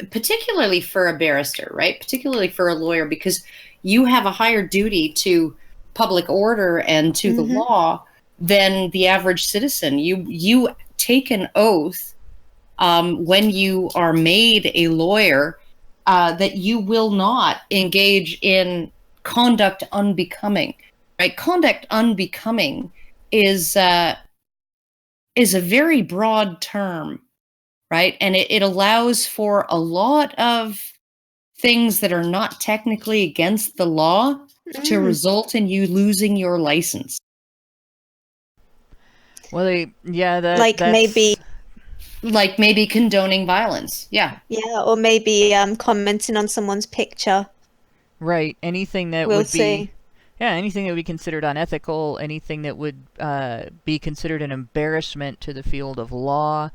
particularly for a barrister, right? Particularly for a lawyer, because you have a higher duty to public order and to the law than the average citizen. You take an oath when you are made a lawyer that you will not engage in conduct unbecoming, right? Conduct unbecoming is a very broad term, right? And it allows for a lot of things that are not technically against the law to result in you losing your license. Well, maybe condoning violence. Yeah. Yeah, or maybe commenting on someone's picture. Right. Anything that anything that would be considered unethical, anything that would be considered an embarrassment to the field of law.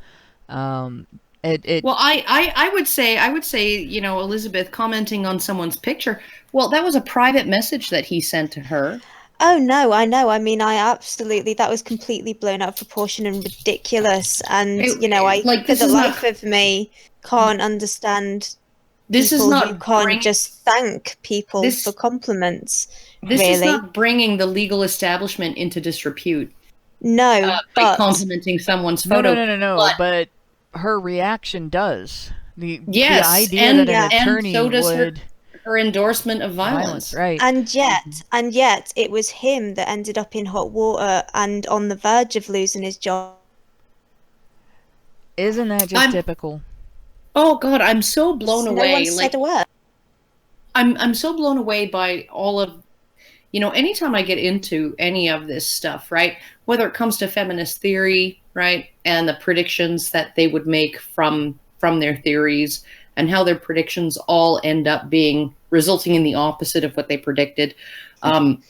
Well, I would say, Elizabeth commenting on someone's picture. Well, that was a private message that he sent to her. Oh no, I know. I mean, I absolutely, that was completely blown out of proportion and ridiculous. And, I, like, for this the is life not of me, can't understand this is people who not can't just thank people this for compliments, this is really. not bringing the legal establishment into disrepute No, by but complimenting someone's photo. No. But her reaction does. The Yes, idea that an and attorney so does would her endorsement of violence. right? and yet it was him that ended up in hot water and on the verge of losing his job. Isn't that just typical? Oh God, I'm so blown away. No one said a word. I'm so blown away by all of, anytime I get into any of this stuff, right? Whether it comes to feminist theory, right, and the predictions that they would make from their theories, and how their predictions all end up resulting in the opposite of what they predicted. And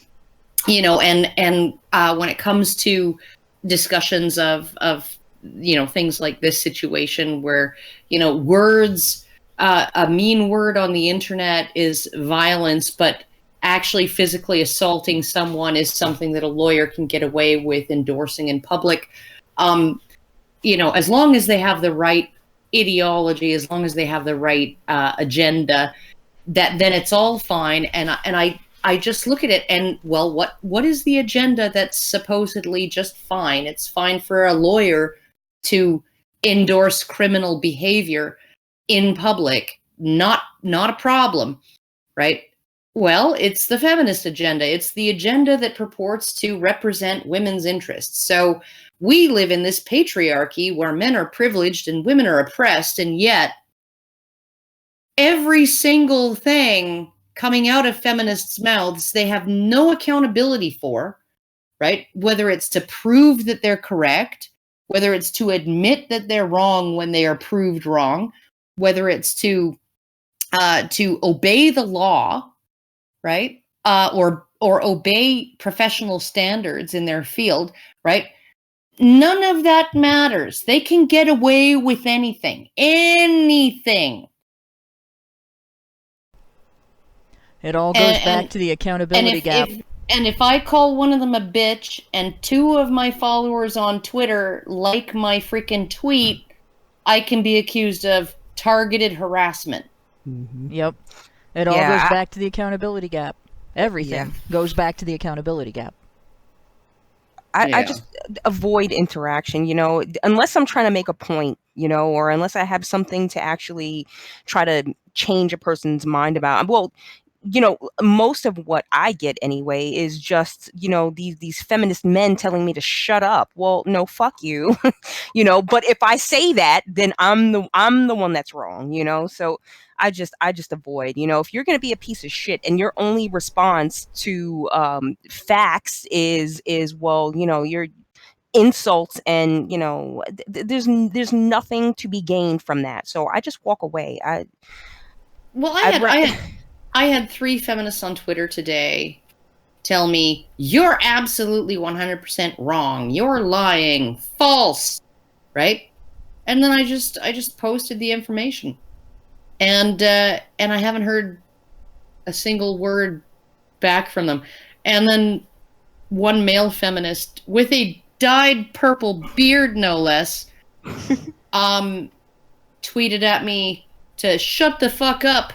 when it comes to discussions of things like this situation where, words, a mean word on the internet is violence, but actually physically assaulting someone is something that a lawyer can get away with endorsing in public. As long as they have the right ideology, as long as they have the right agenda, then it's all fine. And I just look at it and, well, what is the agenda that's supposedly just fine? It's fine for a lawyer to endorse criminal behavior in public, not a problem, right? Well, it's the feminist agenda. It's the agenda that purports to represent women's interests. So we live in this patriarchy where men are privileged and women are oppressed, and yet every single thing coming out of feminists' mouths, they have no accountability for, right? Whether it's to prove that they're correct, whether it's to admit that they're wrong when they are proved wrong, whether it's to obey the law, right? Or obey professional standards in their field, right? None of that matters. They can get away with anything. Anything. It all goes back to the accountability gap. If I call one of them a bitch and two of my followers on Twitter like my freaking tweet, I can be accused of targeted harassment. Mm-hmm. Yep. It all goes back to the accountability gap. Everything goes back to the accountability gap. I just avoid interaction, unless I'm trying to make a point, or unless I have something to actually try to change a person's mind about. Well, most of what I get anyway is just, these feminist men telling me to shut up. Well, no, fuck you, but if I say that, then I'm the one that's wrong, so I just avoid, if you're going to be a piece of shit and your only response to facts is, well, your insults and, there's nothing to be gained from that. So I just walk away. I had 3 feminists on Twitter today tell me, you're absolutely 100% wrong. You're lying. False. Right? And then I just posted the information. And I haven't heard a single word back from them. And then one male feminist with a dyed purple beard, no less, tweeted at me to shut the fuck up,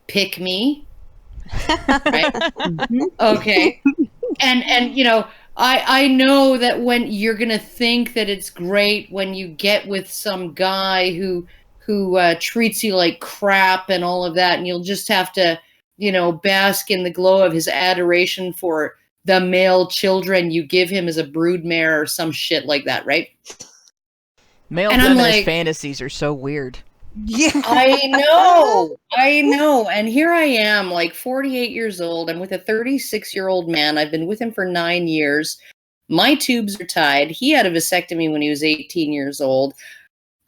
pick me. Right? Okay. And I know that when you're gonna think that it's great when you get with some guy who treats you like crap and all of that, and you'll just have to, bask in the glow of his adoration for the male children you give him as a broodmare or some shit like that, right? Male feminist fantasies are so weird. Yeah, I know. And here I am, 48 years old. I'm with a 36-year-old man. I've been with him for 9 years. My tubes are tied. He had a vasectomy when he was 18 years old.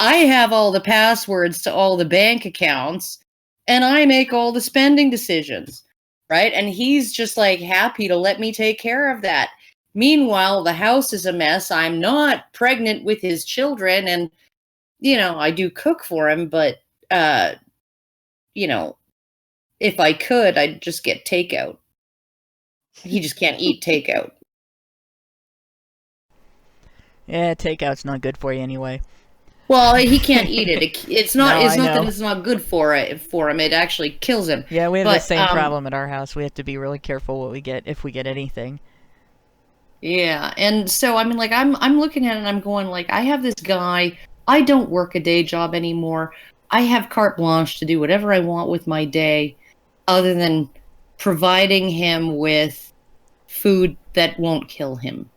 I have all the passwords to all the bank accounts, and I make all the spending decisions, right? And he's just happy to let me take care of that. Meanwhile, the house is a mess. I'm not pregnant with his children, and I do cook for him, but, if I could, I'd just get takeout. He just can't eat takeout. Yeah, takeout's not good for you anyway. Well, he can't eat it. It's not. No, it's I not that know. it's not good for him. It actually kills him. Yeah, we have But, the same problem at our house. We have to be really careful what we get if we get anything. Yeah, and so I mean, like, I'm looking at it and I'm going, like, I have this guy. I don't work a day job anymore. I have carte blanche to do whatever I want with my day, other than providing him with food that won't kill him.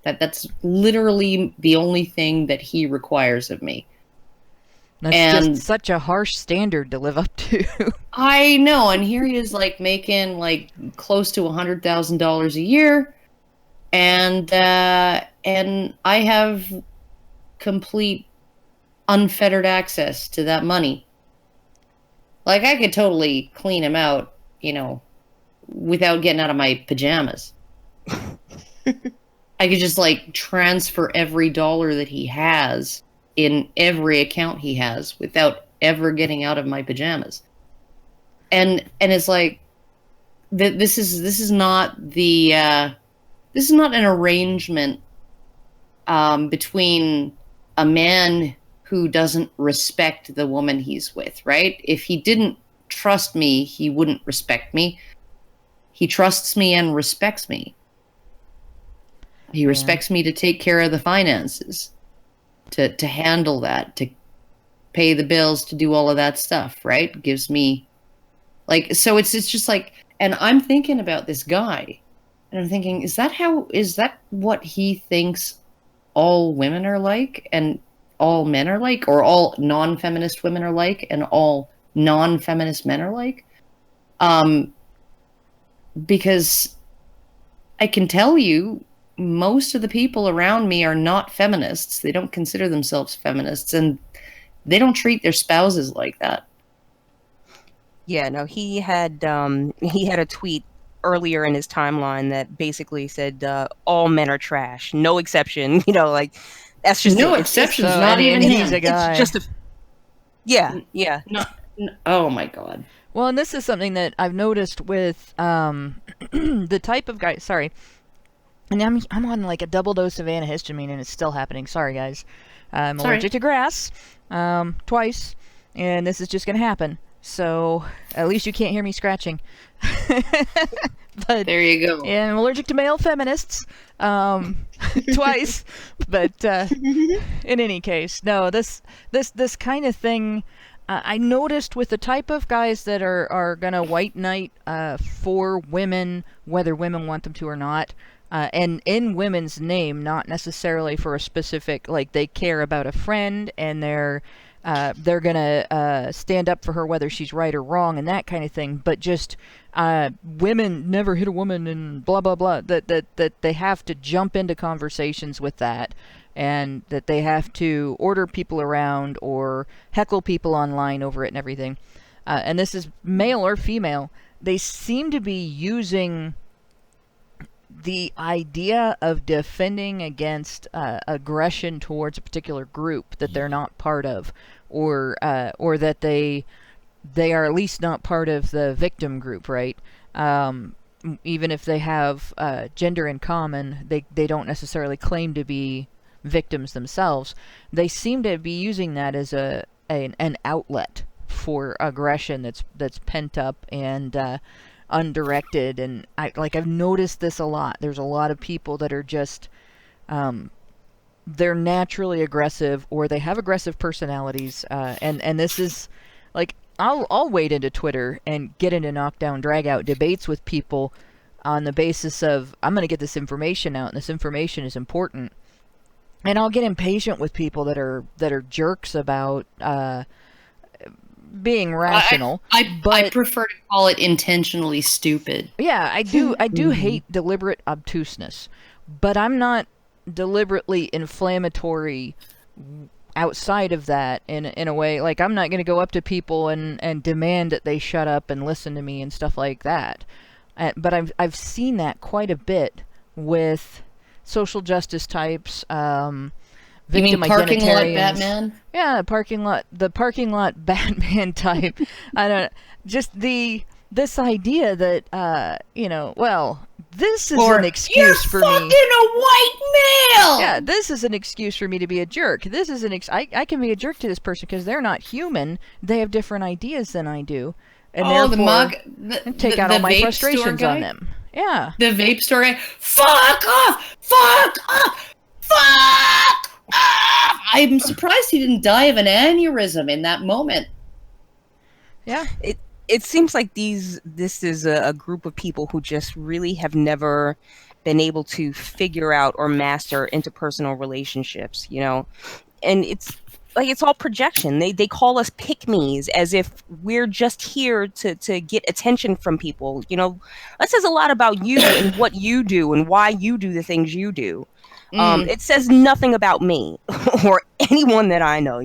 That's literally the only thing that he requires of me. That's just such a harsh standard to live up to. I know, and here he is, like, making like close to $100,000 a year, and I have complete unfettered access to that money. Like, I could totally clean him out, without getting out of my pajamas. I could just, like, transfer every dollar that he has in every account he has without ever getting out of my pajamas. And it's like, this is not an arrangement between a man who doesn't respect the woman he's with, right? If he didn't trust me, he wouldn't respect me. He trusts me and respects me. He respects me to take care of the finances, to handle that, to pay the bills, to do all of that stuff, right? Gives me, like, so it's just like, and I'm thinking about this guy, and I'm thinking, is that what he thinks all women are like, and all men are like, or all non-feminist women are like, and all non-feminist men are like? Because I can tell you, most of the people around me are not feminists. They don't consider themselves feminists, and they don't treat their spouses like that. Yeah, no, he had a tweet earlier in his timeline that basically said all men are trash, no exception. Like, that's just no exceptions. Not even him. He's a guy. It's just a yeah. Oh my God. Well, and this is something that I've noticed with the type of guy. Sorry. And I'm on like a double dose of antihistamine, and it's still happening. Sorry, guys. I'm allergic to grass twice, and this is just going to happen. So at least you can't hear me scratching. But there you go. And I'm allergic to male feminists twice. But in any case, no. This kind of thing. I noticed with the type of guys that are going to white knight for women, whether women want them to or not. And in women's name, not necessarily for a specific, like, they care about a friend and they're gonna stand up for her whether she's right or wrong and that kind of thing. But just women never hit a woman and blah blah blah. That they have to jump into conversations with that, and that they have to order people around or heckle people online over it and everything. And this is male or female. They seem to be using the idea of defending against aggression towards a particular group that they're not part of, or that they are at least not part of the victim group, right? Even if they have gender in common, they don't necessarily claim to be victims themselves. They seem to be using that as an outlet for aggression that's pent up and undirected. And I've noticed this a lot. There's a lot of people that are just they're naturally aggressive, or they have aggressive personalities, and this is like, I'll wade into Twitter and get into knockdown drag out debates with people on the basis of, I'm going to get this information out, and this information is important. And I'll get impatient with people that are jerks about being rational. I prefer to call it intentionally stupid. Yeah, I do hate deliberate obtuseness, but I'm not deliberately inflammatory outside of that in a way. Like, I'm not going to go up to people and demand that they shut up and listen to me and stuff like that. But I've seen that quite a bit with social justice types, you mean parking lot Batman? Yeah, the parking lot Batman type. I don't, just the this idea that, well, this is Or, an excuse for me. You're fucking a white male! Yeah, this is an excuse for me to be a jerk. This is I can be a jerk to this person because they're not human. They have different ideas than I do. And therefore, take out all my frustrations on them. Yeah. The vape store guy, fuck off! Fuck off! Fuck off! I'm surprised he didn't die of an aneurysm in that moment. Yeah. It seems like this is a group of people who just really have never been able to figure out or master interpersonal relationships, and it's like it's all projection. They call us pick-me's as if we're just here to get attention from people. That says a lot about you and what you do and why you do the things you do. It says nothing about me or anyone that I know,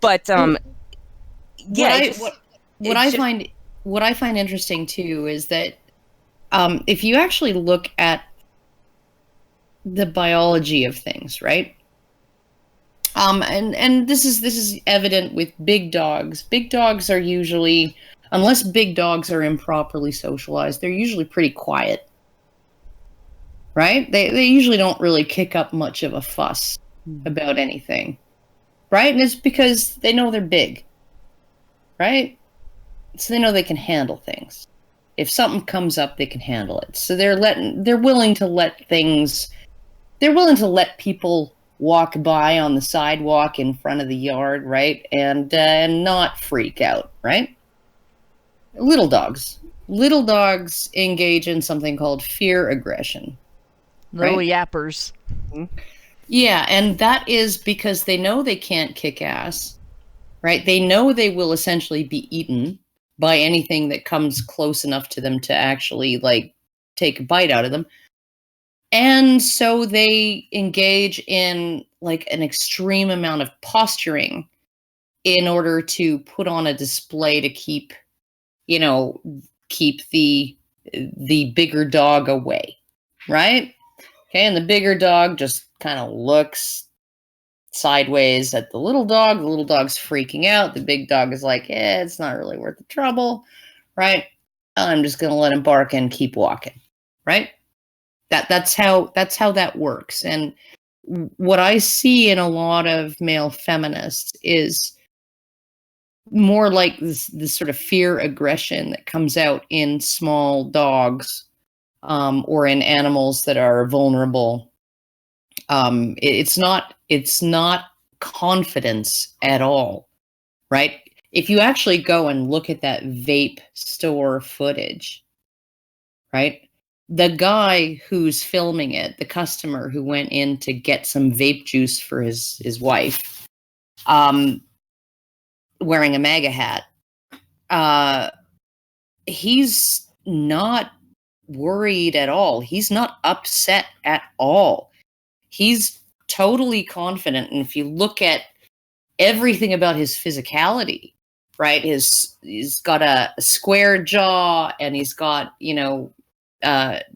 but yeah. What I find interesting too is that if you actually look at the biology of things, right? And this is evident with big dogs. Big dogs are usually, unless big dogs are improperly socialized, they're usually pretty quiet, right? They usually don't really kick up much of a fuss about anything, right? And it's because they know they're big, right? So they know they can handle things. If something comes up, they can handle it. So they're willing to let people walk by on the sidewalk in front of the yard, right? And not freak out, right? Little dogs engage in something called fear aggression. Little right? yappers. Yeah, and that is because they know they can't kick ass, right? They know they will essentially be eaten by anything that comes close enough to them to actually take a bite out of them. And so they engage in an extreme amount of posturing in order to put on a display to keep the bigger dog away, right? Okay, and the bigger dog just kind of looks sideways at the little dog. The little dog's freaking out. The big dog is like, it's not really worth the trouble, right? I'm just going to let him bark and keep walking, right? That's how that works. And what I see in a lot of male feminists is more like this sort of fear aggression that comes out in small dogs or in animals that are vulnerable. It's not confidence at all, right? If you actually go and look at that vape store footage, right? The guy who's filming it, the customer who went in to get some vape juice for his wife, wearing a MAGA hat, he's not worried at all. He's not upset at all. He's totally confident. And if you look at everything about his physicality, right, he's got a square jaw, and he's got,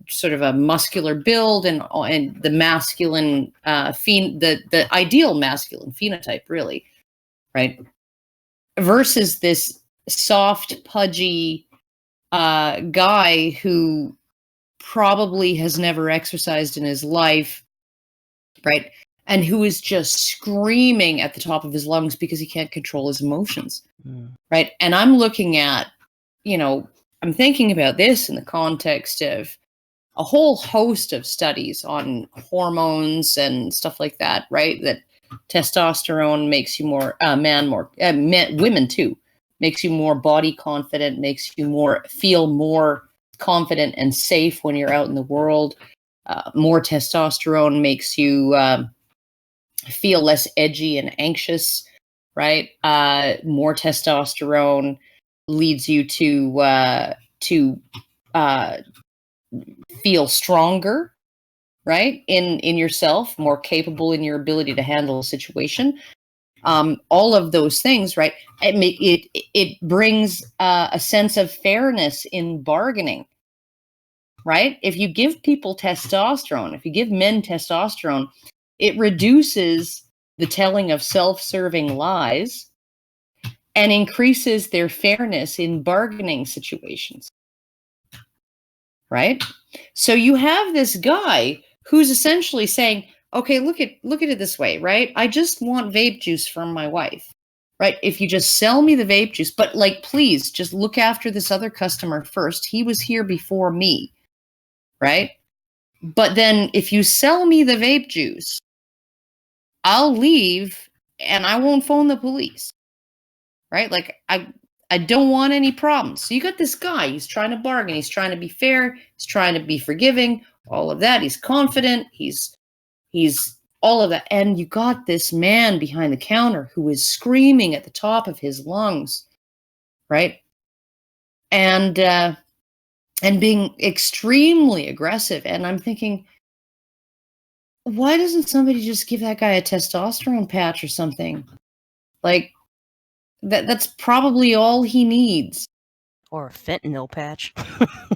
sort of a muscular build and the masculine the ideal masculine phenotype, really, right? Versus this soft, pudgy guy who probably has never exercised in his life, right? And who is just screaming at the top of his lungs because he can't control his emotions, right? And I'm looking at, I'm thinking about this in the context of a whole host of studies on hormones and stuff like that, right? That testosterone makes you more women too, makes you more body confident, makes you feel more confident and safe when you're out in the world. More testosterone makes you feel less edgy and anxious, right? More testosterone leads you to feel stronger, right? In yourself, more capable in your ability to handle a situation. All of those things, right? It brings a sense of fairness in bargaining, right? If you give people testosterone, if you give men testosterone, it reduces the telling of self-serving lies, and increases their fairness in bargaining situations. Right? So you have this guy who's essentially saying, okay, look at it this way, right? I just want vape juice from my wife, right? If you just sell me the vape juice, but like, please just look after this other customer first. He was here before me, right? But then if you sell me the vape juice, I'll leave and I won't phone the police, right? Like, I don't want any problems. So you got this guy, he's trying to bargain, he's trying to be fair, he's trying to be forgiving, all of that. He's confident, he's all of that. And you got this man behind the counter who is screaming at the top of his lungs, right? And being extremely aggressive. And I'm thinking, why doesn't somebody just give that guy a testosterone patch or something? Like, that's probably all he needs. Or a fentanyl patch.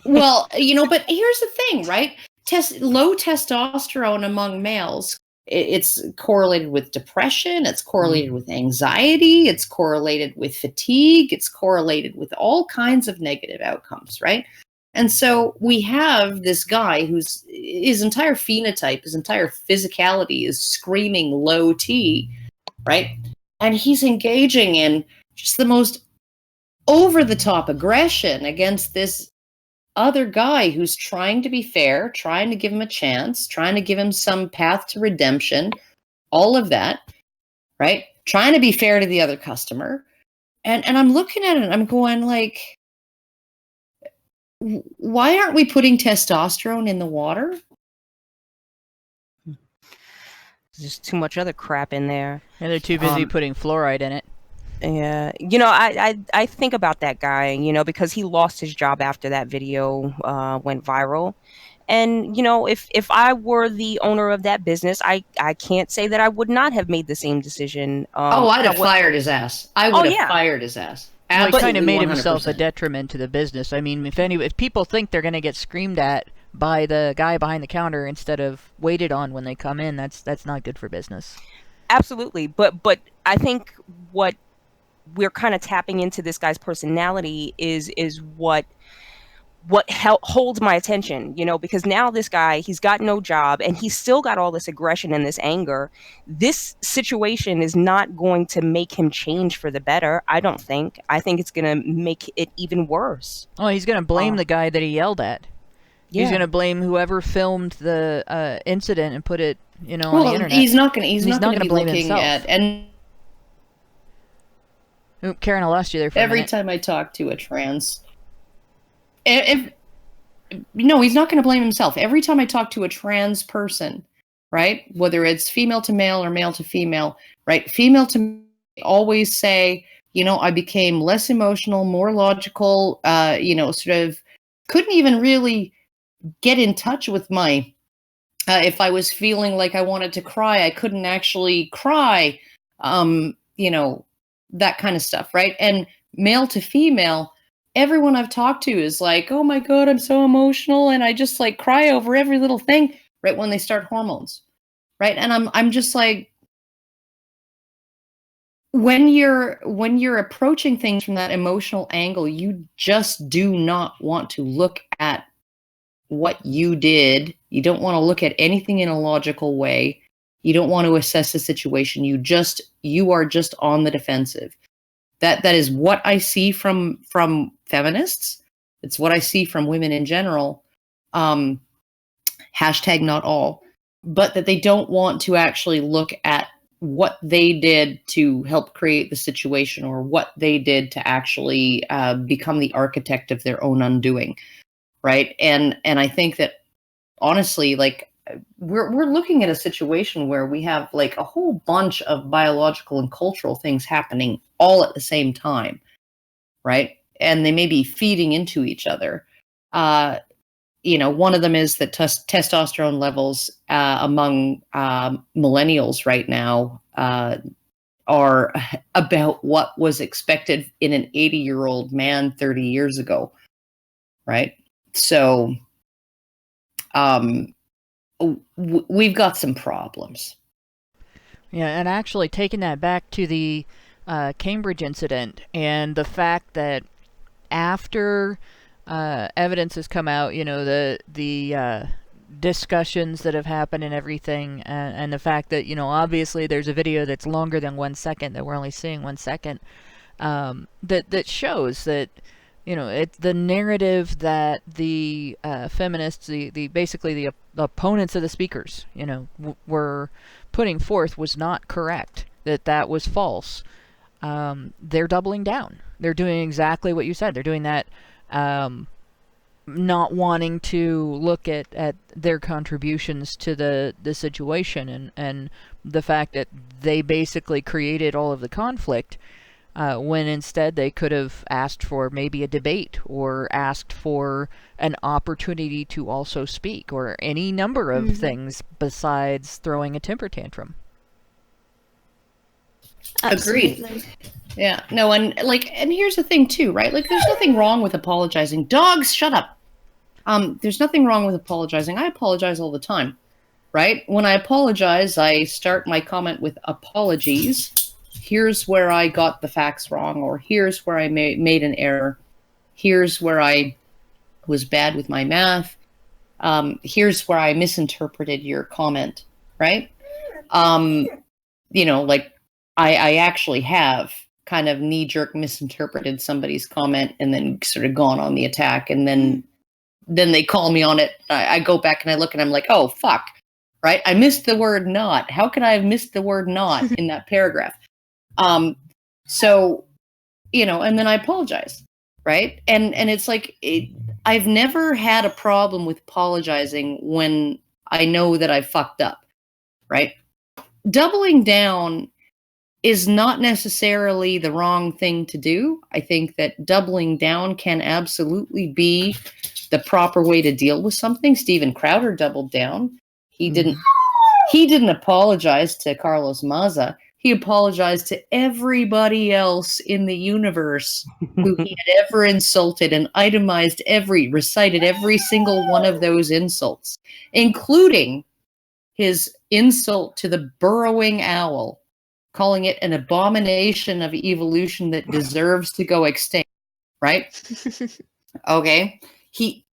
Well, but here's the thing, right? Low testosterone among males, it's correlated with depression, it's correlated with anxiety, it's correlated with fatigue, it's correlated with all kinds of negative outcomes, right? And so we have this guy whose his entire phenotype, his entire physicality is screaming low T, right? And he's engaging in just the most over-the-top aggression against this other guy who's trying to be fair, trying to give him a chance, trying to give him some path to redemption, all of that, right? Trying to be fair to the other customer. And I'm looking at it and I'm going like, why aren't we putting testosterone in the water? There's too much other crap in there. And they're too busy putting fluoride in it. Yeah, I think about that guy, because he lost his job after that video went viral. And, if I were the owner of that business, I can't say that I would not have made the same decision. I'd have fired his ass. I would have fired his ass. Well, he kind of made 100%. himself a detriment to the business. I mean, if people think they're going to get screamed at by the guy behind the counter instead of waited on when they come in, that's not good for business. Absolutely. But I think what we're kind of tapping into this guy's personality is what holds my attention, because now this guy, he's got no job and he's still got all this aggression and this anger. This situation is not going to make him change for the better. I don't think. I think it's going to make it even worse. Oh, he's going to blame the guy that he yelled at. Yeah. He's going to blame whoever filmed the incident and put it, on the internet. He's not going to be blame looking himself. And Karen, I lost you there for every a minute. time I talk to a trans, no, he's not going to blame himself. Every time I talk to a trans person, right, whether it's female to male or male to female, right, female to always say, I became less emotional, more logical, sort of couldn't even really get in touch with my, if I was feeling like I wanted to cry, I couldn't actually cry, that kind of stuff, right? And male to female, everyone I've talked to is like, oh my God, I'm so emotional. And I just like cry over every little thing, right? When they start hormones, right? And I'm just like, when you're approaching things from that emotional angle, you just do not want to look at what you did. You don't want to look at anything in a logical way. You don't want to assess the situation. You are just on the defensive. That is what I see from feminists. It's what I see from women in general. Hashtag not all, but that they don't want to actually look at what they did to help create the situation or what they did to actually become the architect of their own undoing, right? And I think that honestly, like we're looking at a situation where we have like a whole bunch of biological and cultural things happening all at the same time, right? And they may be feeding into each other. One of them is that testosterone levels among millennials right now are about what was expected in an 80-year-old man 30 years ago, right? So we've got some problems. Yeah, and actually taking that back to the Cambrige incident and the fact that after evidence has come out, the discussions that have happened and everything, and the fact that, obviously there's a video that's longer than 1 second, that we're only seeing 1 second, that shows that, it's the narrative that the feminists, basically the opponents of the speakers, were putting forth was not correct, that was false. They're doubling down. They're doing exactly what you said. They're doing that, not wanting to look at their contributions to the situation and the fact that they basically created all of the conflict, when instead they could have asked for maybe a debate or asked for an opportunity to also speak or any number of things besides throwing a temper tantrum. Absolutely. Agreed. Yeah. No, and here's the thing too, right? Like, there's nothing wrong with apologizing. Dogs, shut up. There's nothing wrong with apologizing. I apologize all the time, right? When I apologize, I start my comment with apologies. Here's where I got the facts wrong, or here's where I made an error. Here's where I was bad with my math. Here's where I misinterpreted your comment, right? I actually have kind of knee-jerk misinterpreted somebody's comment and then sort of gone on the attack, and then they call me on it. I go back and I look and I'm like, oh, fuck, right? I missed the word not. How could I have missed the word not in that paragraph? And then I apologize, right? And it's like, I've never had a problem with apologizing when I know that I fucked up, right? Doubling down is not necessarily the wrong thing to do. I think that doubling down can absolutely be the proper way to deal with something. Steven Crowder doubled down. He didn't apologize to Carlos Maza. He apologized to everybody else in the universe who he had ever insulted, and recited every single one of those insults, including his insult to the burrowing owl, calling it an abomination of evolution that deserves to go extinct, right? Okay. He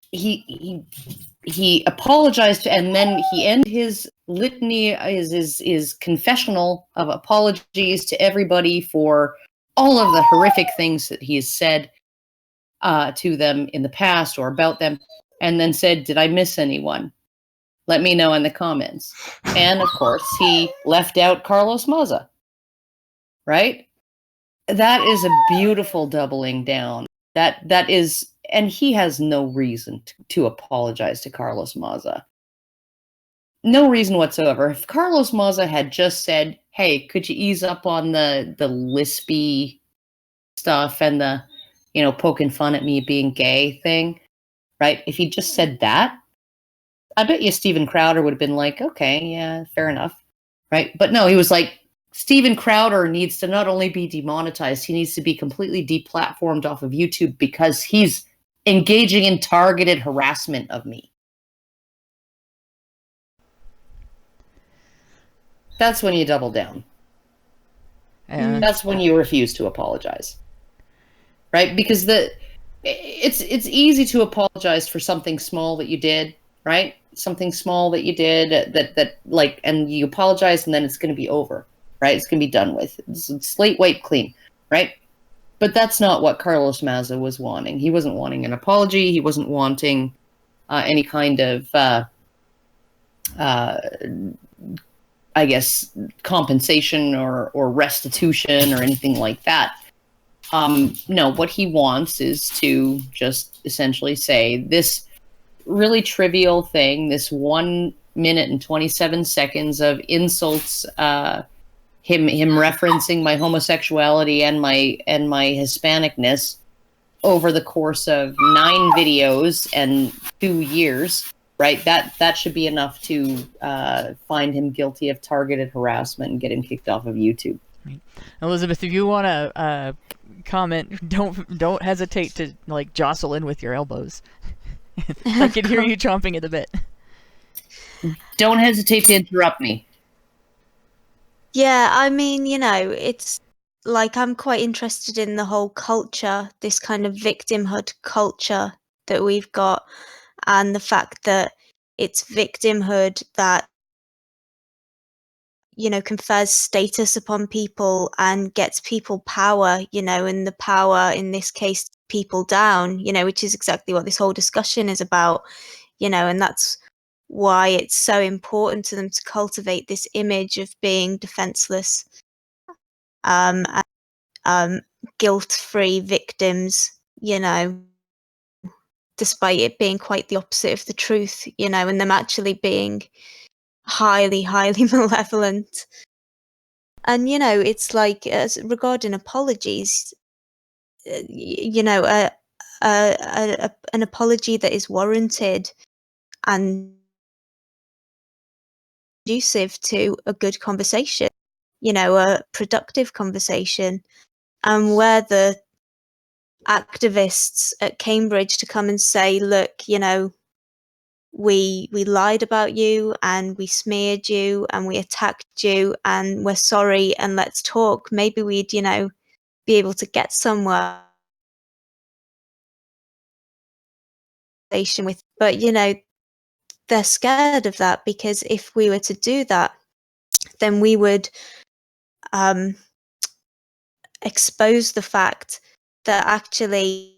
apologized, and then he ended his litany, his confessional of apologies to everybody for all of the horrific things that he has said to them in the past or about them, and then said, did I miss anyone? Let me know in the comments. And of course, he left out Carlos Maza, right? That is a beautiful doubling down. That is, and he has no reason to apologize to Carlos Maza. No reason whatsoever. If Carlos Maza had just said, hey, could you ease up on the lispy stuff and the, poking fun at me being gay thing, right? If he just said that, I bet you Steven Crowder would have been like, okay, yeah, fair enough, right? But no, he was like, Steven Crowder needs to not only be demonetized, he needs to be completely deplatformed off of YouTube because he's engaging in targeted harassment of me. That's when you double down. That's when you refuse to apologize, right? Because it's easy to apologize for something small that you did, right? Something small that you did that and you apologize, and then it's going to be over, right? It's going to be done with. It's slate wipe clean, right? But that's not what Carlos Maza was wanting. He wasn't wanting an apology. He wasn't wanting any kind of I guess, compensation or restitution or anything like that. No, what he wants is to just essentially say this really trivial thing, this 1 minute and 27 seconds of insults, him referencing my homosexuality and my Hispanicness over the course of 9 videos and 2 years. Right, that should be enough to find him guilty of targeted harassment and get him kicked off of YouTube. Right. Elizabeth, if you want to comment, don't hesitate to jostle in with your elbows. I can hear you chomping at the bit. Don't hesitate to interrupt me. Yeah, I mean, it's like, I'm quite interested in the whole culture, this kind of victimhood culture that we've got, and the fact that it's victimhood that, you know, confers status upon people and gets people power, you know, and the power in this case people down, you know, which is exactly what this whole discussion is about, you know, and that's why it's so important to them to cultivate this image of being defenseless, and guilt-free victims, you know, despite it being quite the opposite of the truth, you know, and them actually being highly, highly malevolent. And, you know, it's like, regarding apologies, you know, an apology that is warranted and conducive to a good conversation, you know, a productive conversation, and where the activists at Cambridge to come and say, look, you know, we lied about you and we smeared you and we attacked you and we're sorry and let's talk. Maybe we'd, you know, be able to get somewhere with, but you know, they're scared of that, because if we were to do that, then we would expose the fact that actually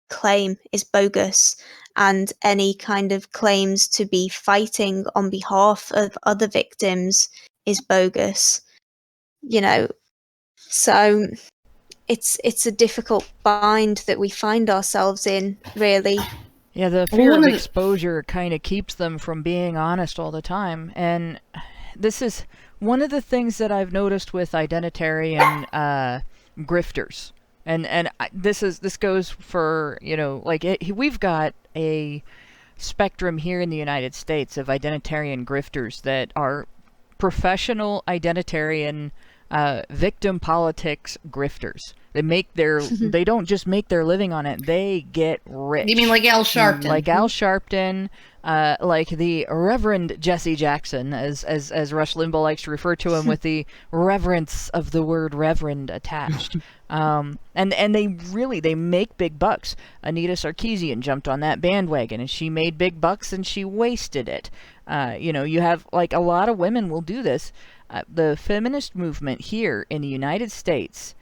claim is bogus, and any kind of claims to be fighting on behalf of other victims is bogus, you know. So it's a difficult bind that we find ourselves in, really. Yeah, the fear of exposure kind of keeps them from being honest all the time. And this is one of the things that I've noticed with identitarian grifters. And this goes for, you know, like we've got a spectrum here in the United States of identitarian grifters that are professional identitarian victim politics grifters. They don't just make their living on it, they get rich. You mean like Al Sharpton? Like Al Sharpton, like the Reverend Jesse Jackson, as Rush Limbaugh likes to refer to him, with the reverence of the word reverend attached. And they make big bucks. Anita Sarkeesian jumped on that bandwagon, and she made big bucks, and she wasted it. You know, you have, like, a lot of women will do this. The feminist movement here in the United States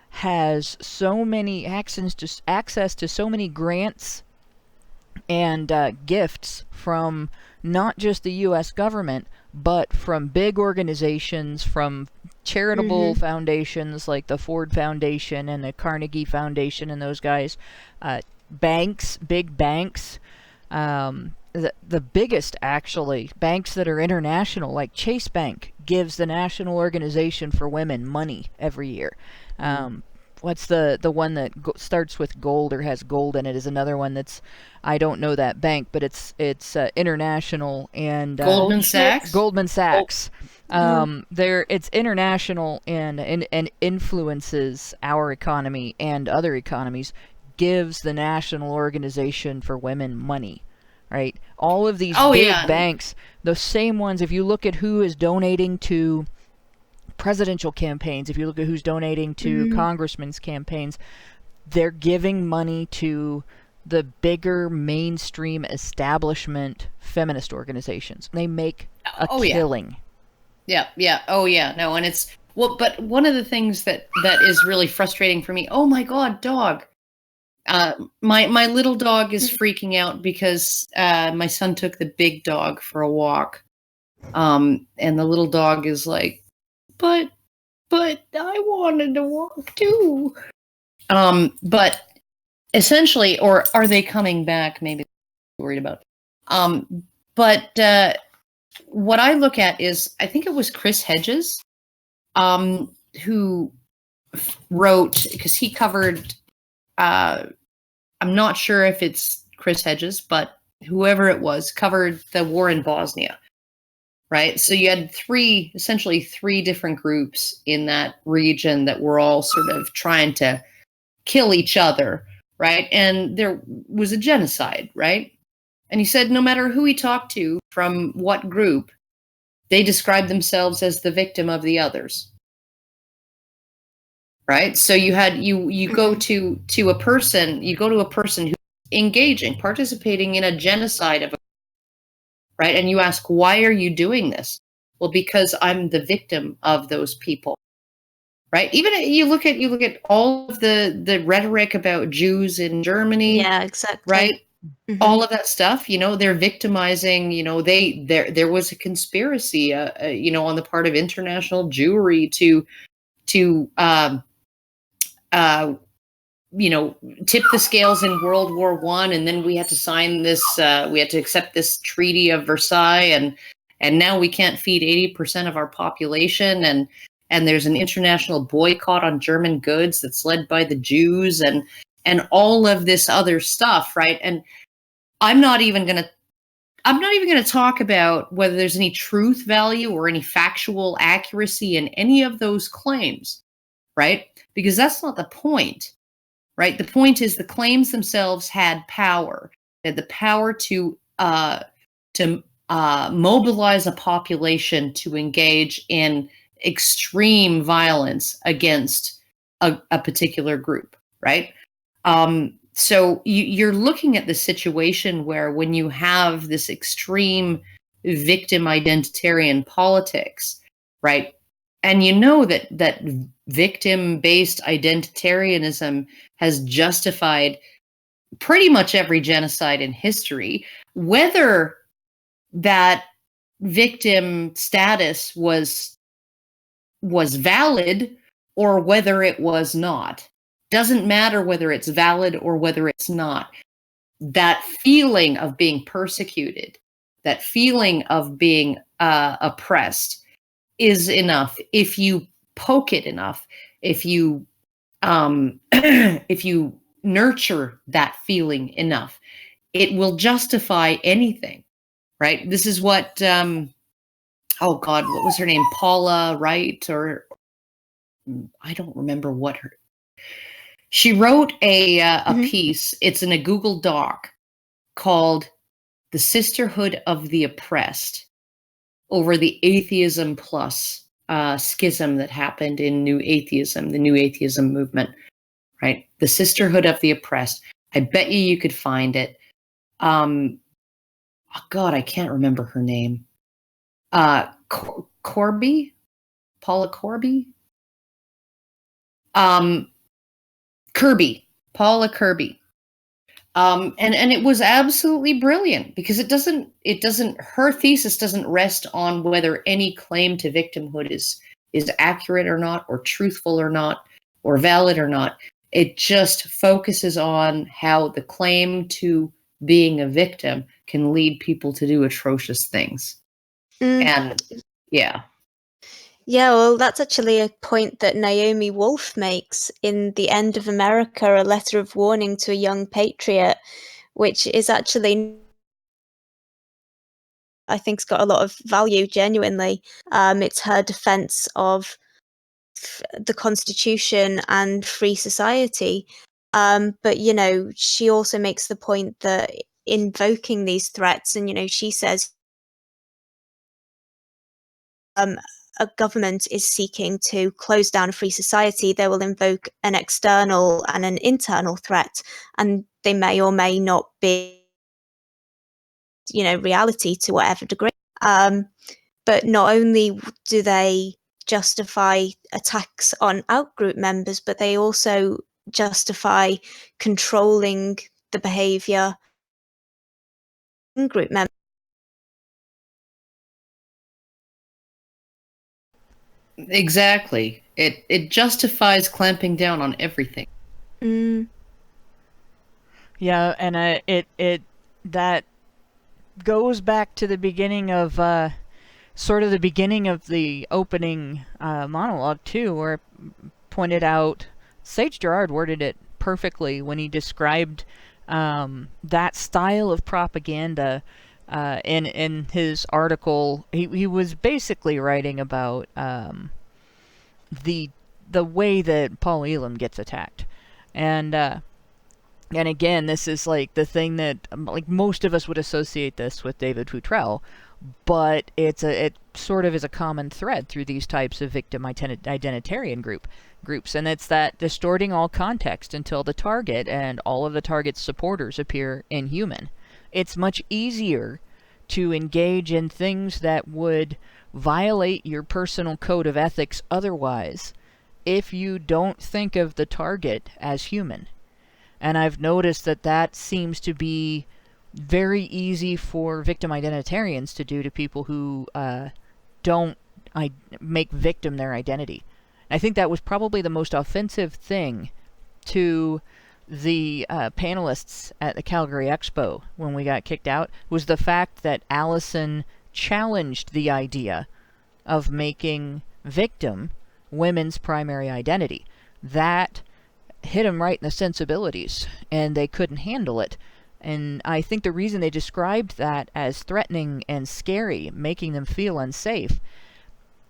has so many access to so many grants and gifts from not just the U.S. government, but from big organizations, from charitable foundations like the Ford Foundation and the Carnegie Foundation and those guys, banks, big banks, the biggest, actually, banks that are international, like Chase Bank gives the National Organization for Women money every year. What's the one that starts with gold or has gold in it is another one that's, I don't know that bank, but it's international, and Goldman Sachs. Goldman Sachs. It's international and influences our economy and other economies. Gives the National Organization for Women money, right? All of these big banks, the same ones. If you look at who is donating to presidential campaigns, if you look at who's donating to congressmen's campaigns, they're giving money to the bigger mainstream establishment feminist organizations. They make a killing. Yeah. Oh yeah. No, and it's, well, but one of the things that is really frustrating for me, oh my God, dog. My little dog is freaking out because my son took the big dog for a walk. And the little dog is like, but I wanted to walk too. But essentially, or are they coming back? Maybe they're worried about. But what I look at is, I think it was Chris Hedges, who wrote, because he covered, I'm not sure if it's Chris Hedges, but whoever it was, covered the war in Bosnia. Right. So you had essentially three different groups in that region that were all sort of trying to kill each other. Right. And there was a genocide. Right. And he said no matter who he talked to from what group, they described themselves as the victim of the others. right? So you go to a person, who's engaging, participating in a genocide of a, right? And you ask, why are you doing this? Well, because I'm the victim of those people, right? Even you look at all of the rhetoric about Jews in Germany, Yeah, exactly. right? All of that stuff, they're victimizing. There was a conspiracy, on the part of international Jewry to tip the scales in World War I, and then we had to sign this. We had to accept this Treaty of Versailles, and now we can't feed 80% of our population, and there's an international boycott on German goods that's led by the Jews, and all of this other stuff, right? And I'm not even going to talk about whether there's any truth value or any factual accuracy in any of those claims, right? Because that's not the point, right? The point is the claims themselves had power. They had the power to mobilize a population to engage in extreme violence against a particular group, right? So you're looking at the situation where when you have this extreme victim identitarian politics, right? And that victim-based identitarianism has justified pretty much every genocide in history, whether that victim status was valid or whether it was not. Doesn't matter whether it's valid or whether it's not. That feeling of being persecuted, that feeling of being oppressed is enough. If you poke it enough, if you if you nurture that feeling enough, it will justify anything, right? This is what oh God, what was her name? Paula Wright, or I don't remember what her. She wrote a piece. It's in a Google Doc called "The Sisterhood of the Oppressed" over the atheism plus schism that happened in New Atheism, the New Atheism movement, right? The Sisterhood of the Oppressed. I bet you could find it. Oh God, I can't remember her name. Corby? Paula Corby? Paula Kirby. And it was absolutely brilliant because her thesis doesn't rest on whether any claim to victimhood is accurate or not, or truthful or not, or valid or not. It just focuses on how the claim to being a victim can lead people to do atrocious things. And yeah. Yeah, well, that's actually a point that Naomi Wolf makes in The End of America, a letter of warning to a young patriot, which is actually, I think, it's got a lot of value, genuinely. It's her defense of the Constitution and free society. But, she also makes the point that invoking these threats, and, she says, a government is seeking to close down a free society, they will invoke an external and an internal threat, and they may or may not be, reality to whatever degree. But not only do they justify attacks on outgroup members, but they also justify controlling the behavior in group members. Exactly. It justifies clamping down on everything. Yeah, and it that goes back to the beginning of sort of the beginning of the opening monologue too, where it pointed out Sage Gerard worded it perfectly when he described that style of propaganda. In his article, he was basically writing about the way that Paul Elam gets attacked, and again, this is like the thing that like most of us would associate this with David Futrell, but it sort of is a common thread through these types of victim identitarian groups, and it's that distorting all context until the target and all of the target's supporters appear inhuman. It's much easier to engage in things that would violate your personal code of ethics otherwise if you don't think of the target as human. And I've noticed that seems to be very easy for victim identitarians to do to people who don't make victim their identity. I think that was probably the most offensive thing to the panelists at the Calgary Expo when we got kicked out, was the fact that Alison challenged the idea of making victim women's primary identity. That hit them right in the sensibilities, and they couldn't handle it. And I think the reason they described that as threatening and scary, making them feel unsafe,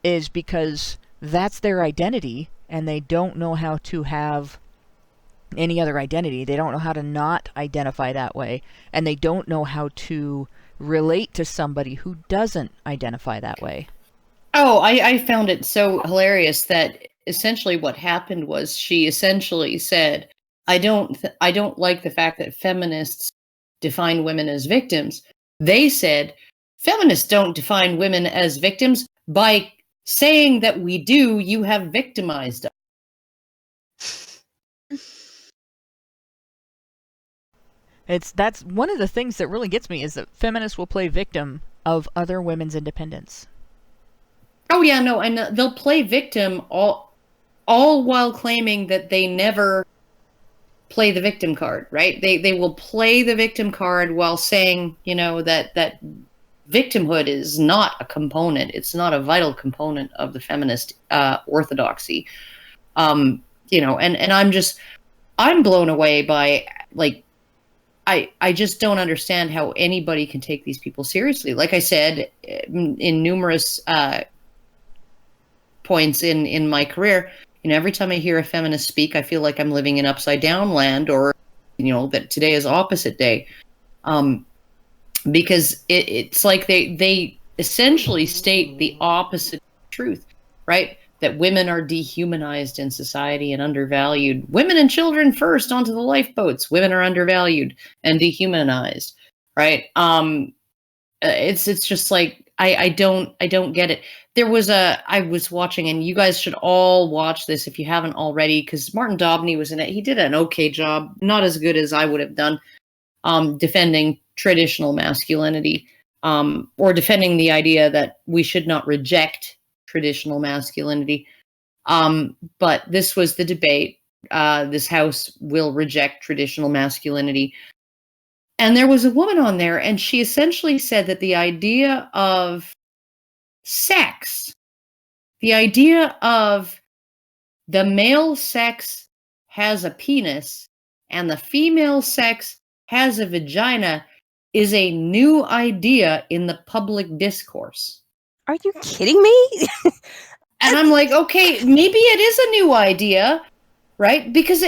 is because that's their identity, and they don't know how to have any other identity. They don't know how to not identify that way, and they don't know how to relate to somebody who doesn't identify that way. Oh, I found it so hilarious that essentially what happened was she essentially said, I don't like the fact that feminists define women as victims. They said, feminists don't define women as victims. By saying that we do, you have victimized us. That's one of the things that really gets me, is that feminists will play victim of other women's independence. Oh yeah, no, and they'll play victim all while claiming that they never play the victim card, right? They will play the victim card while saying, that victimhood is not a component. It's not a vital component of the feminist orthodoxy. And I'm blown away by, like, I just don't understand how anybody can take these people seriously. Like I said, in numerous points in my career, every time I hear a feminist speak, I feel like I'm living in upside down land, or, that today is opposite day. Because it's like they essentially state the opposite truth, right? That women are dehumanized in society and undervalued. Women and children first onto the lifeboats. Women are undervalued and dehumanized, right? It's just like I don't get it. I was watching, and you guys should all watch this if you haven't already, because Martin Dobney was in it. He did an okay job, not as good as I would have done, defending traditional masculinity, or defending the idea that we should not reject traditional masculinity. But this was the debate. This house will reject traditional masculinity. And there was a woman on there, and she essentially said that the idea of sex, the idea of the male sex has a penis and the female sex has a vagina, is a new idea in the public discourse. Are you kidding me? And I'm like, okay, maybe it is a new idea, right? Because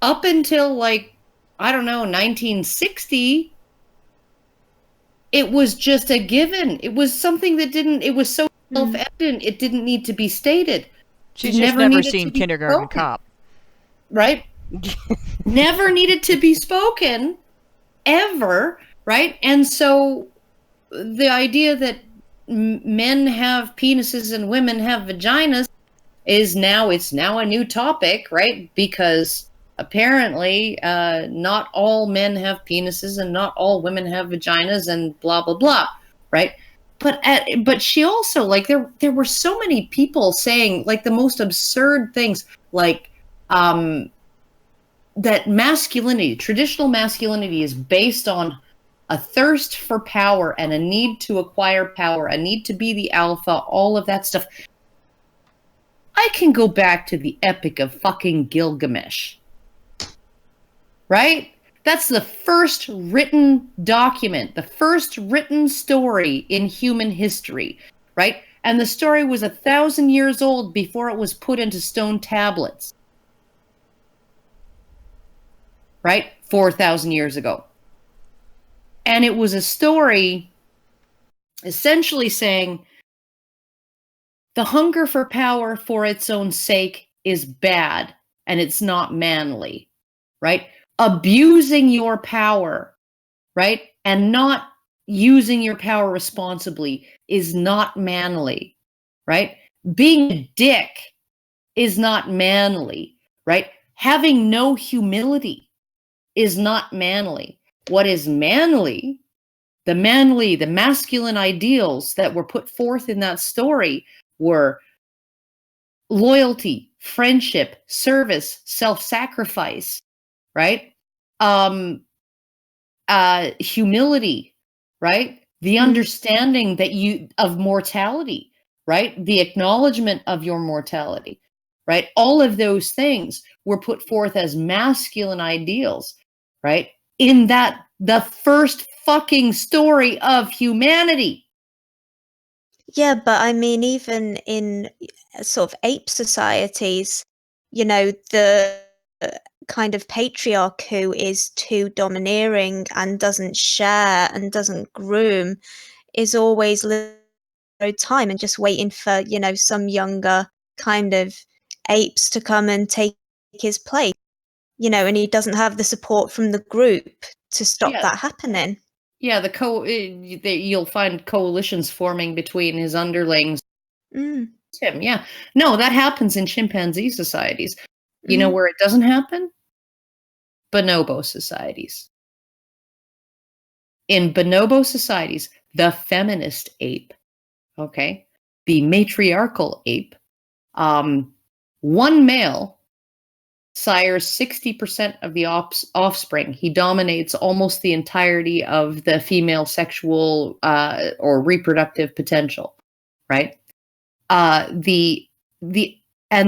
up until, like, I don't know, 1960, it was just a given. It was something that it was so self-evident, it didn't need to be stated. She's just never seen Kindergarten Cop. Right? Never needed to be spoken, ever, right? And so the idea that men have penises and women have vaginas it's now a new topic, right? Because apparently not all men have penises and not all women have vaginas and blah blah blah, right? But she also, like, there were so many people saying, like, the most absurd things, like that masculinity, traditional masculinity, is based on a thirst for power and a need to acquire power, a need to be the alpha, all of that stuff. I can go back to the Epic of fucking Gilgamesh, right? That's the first written document, the first written story in human history, right? And the story was 1,000 years old before it was put into stone tablets, right? 4,000 years ago. And it was a story essentially saying the hunger for power for its own sake is bad and it's not manly, right? Abusing your power, right? And not using your power responsibly is not manly, right? Being a dick is not manly, right? Having no humility is not manly. What is manly, the masculine ideals that were put forth in that story were loyalty, friendship, service, self-sacrifice, right? Humility, right? The understanding that of mortality, right? The acknowledgement of your mortality, right? All of those things were put forth as masculine ideals, right? In the first fucking story of humanity. Yeah, but I mean, even in sort of ape societies, the kind of patriarch who is too domineering and doesn't share and doesn't groom is always living time and just waiting for, some younger kind of apes to come and take his place, and he doesn't have the support from the group to stop that happening. Yeah, you'll find coalitions forming between his underlings. Him, yeah. No, that happens in chimpanzee societies. You know where it doesn't happen? Bonobo societies. In bonobo societies, the feminist ape, okay, the matriarchal ape, one male sires 60% of the offspring. He dominates almost the entirety of the female sexual or reproductive potential, right? And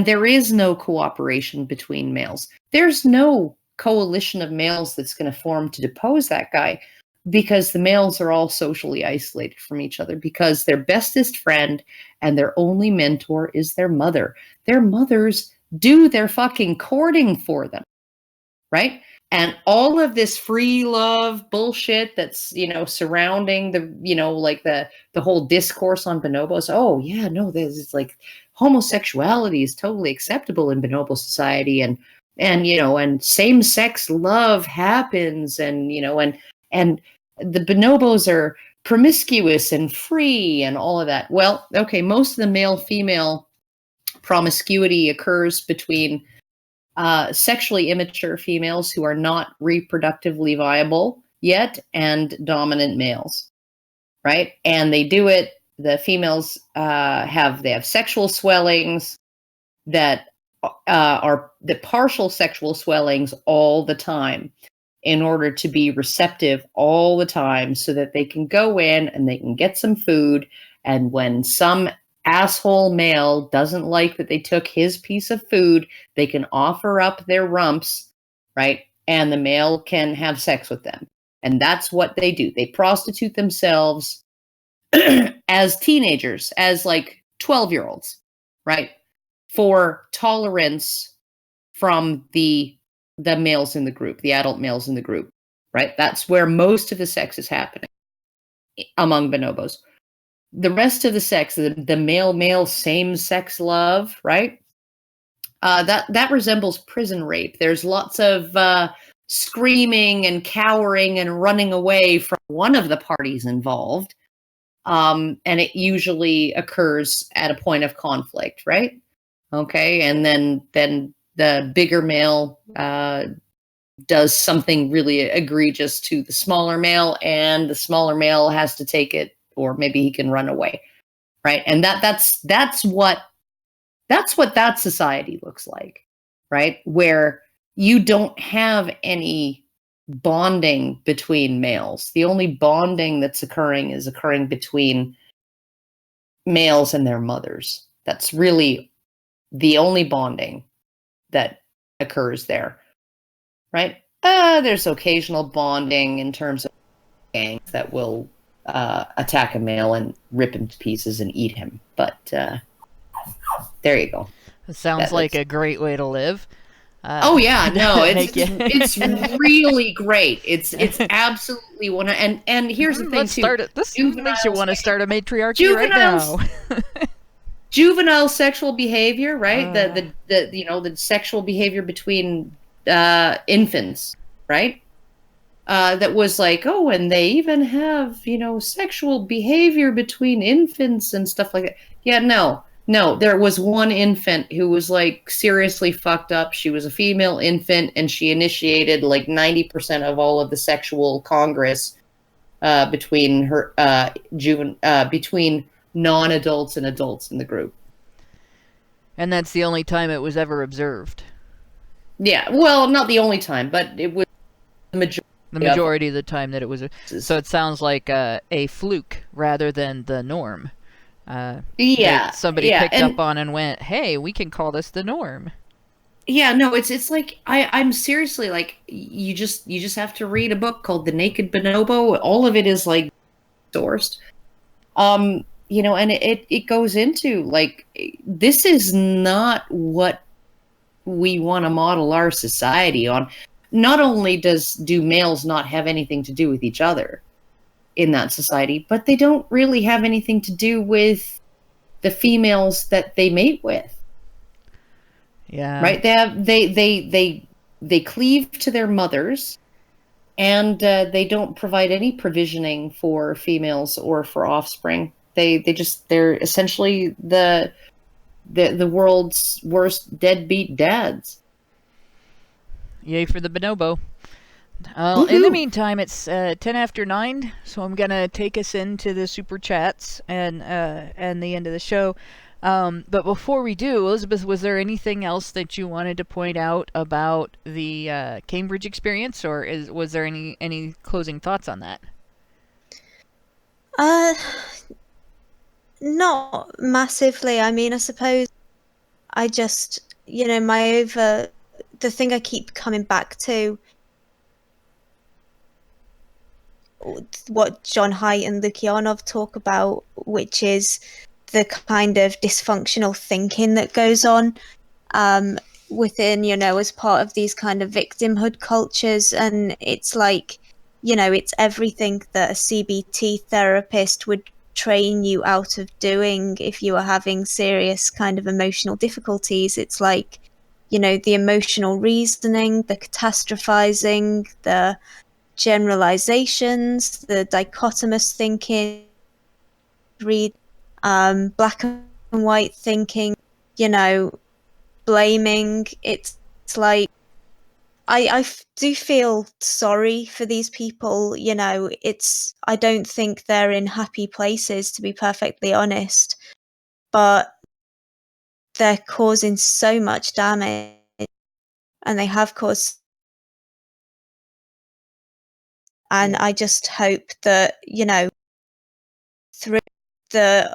there is no cooperation between males. There's no coalition of males that's going to form to depose that guy, because the males are all socially isolated from each other, because their bestest friend and their only mentor is their mother. Their mothers do their fucking courting for them, right? And all of this free love bullshit that's, surrounding the whole discourse on bonobos. Oh yeah, no, there's like homosexuality is totally acceptable in bonobo society, and same-sex love happens, and the bonobos are promiscuous and free and all of that. Well, okay, most of the male-female promiscuity occurs between sexually immature females who are not reproductively viable yet and dominant males, right? And they do it. The females have sexual swellings that are the partial sexual swellings all the time, in order to be receptive all the time, so that they can go in and they can get some food. And when some asshole male doesn't like that they took his piece of food, they can offer up their rumps, right? And the male can have sex with them. And that's what they do. They prostitute themselves as teenagers, as like 12-year-olds, right? For tolerance from the males in the group, the adult males in the group, right? That's where most of the sex is happening among bonobos. The rest of the sex, the male same-sex love, right? That resembles prison rape. There's lots of screaming and cowering and running away from one of the parties involved. And it usually occurs at a point of conflict, right? Okay, and then the bigger male does something really egregious to the smaller male, and the smaller male has to take it, or maybe he can run away, right? And that's what that society looks like, right? Where you don't have any bonding between males. The only bonding that's occurring is occurring between males and their mothers. That's really the only bonding that occurs there, right? There's occasional bonding in terms of gangs that will attack a male and rip him to pieces and eat him. But there you go. It sounds like a great way to live. Oh yeah, no, make you- it's really great. It's absolutely one. And here's the thing Let's too. start it. This makes you want to start a matriarchy right Juveniles- now. Juvenile sexual behavior, right? The sexual behavior between infants, right? That was like, oh, and they even have, sexual behavior between infants and stuff like that. Yeah, no. There was one infant who was like seriously fucked up. She was a female infant, and she initiated like 90% of all of the sexual congress between her between non-adults and adults in the group. And that's the only time it was ever observed. Yeah, well, not the only time, but it was the majority of the time that it was. So it sounds like a fluke rather than the norm. That somebody picked up on and went, hey, we can call this the norm. Yeah, no, it's like I'm seriously like, you just have to read a book called The Naked Bonobo. All of it is like sourced. And it goes into like, this is not what we want to model our society on. Not only do males not have anything to do with each other in that society, but they don't really have anything to do with the females that they mate with. Yeah. Right? They cleave to their mothers, and they don't provide any provisioning for females or for offspring. They're essentially the world's worst deadbeat dads. Yay for the bonobo. In the meantime, it's 10 after 9, so I'm going to take us into the super chats and the end of the show. But before we do, Elizabeth, was there anything else that you wanted to point out about the Cambridge experience, or was there any closing thoughts on that? Not massively. I mean, I suppose I just, the thing I keep coming back to, what John Haidt and Lukyanov talk about, which is the kind of dysfunctional thinking that goes on within, as part of these kind of victimhood cultures. And it's like, it's everything that a CBT therapist would train you out of doing if you were having serious kind of emotional difficulties. It's like, the emotional reasoning, the catastrophizing, the generalizations, the dichotomous thinking, read black and white thinking, blaming. It's like I do feel sorry for these people. I don't think they're in happy places, to be perfectly honest, but they're causing so much damage, and they have caused. And I just hope that, through the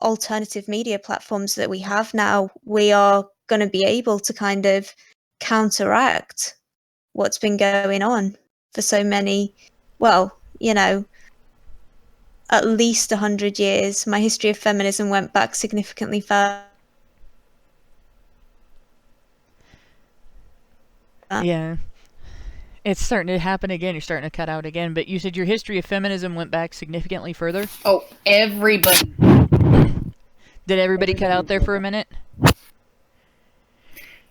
alternative media platforms that we have now, we are going to be able to kind of counteract what's been going on for so many, at least 100 years. My history of feminism went back significantly further. Yeah. It's starting to happen again. You're starting to cut out again. But you said your history of feminism went back significantly further? Oh, everybody. Did everybody cut out there for a minute?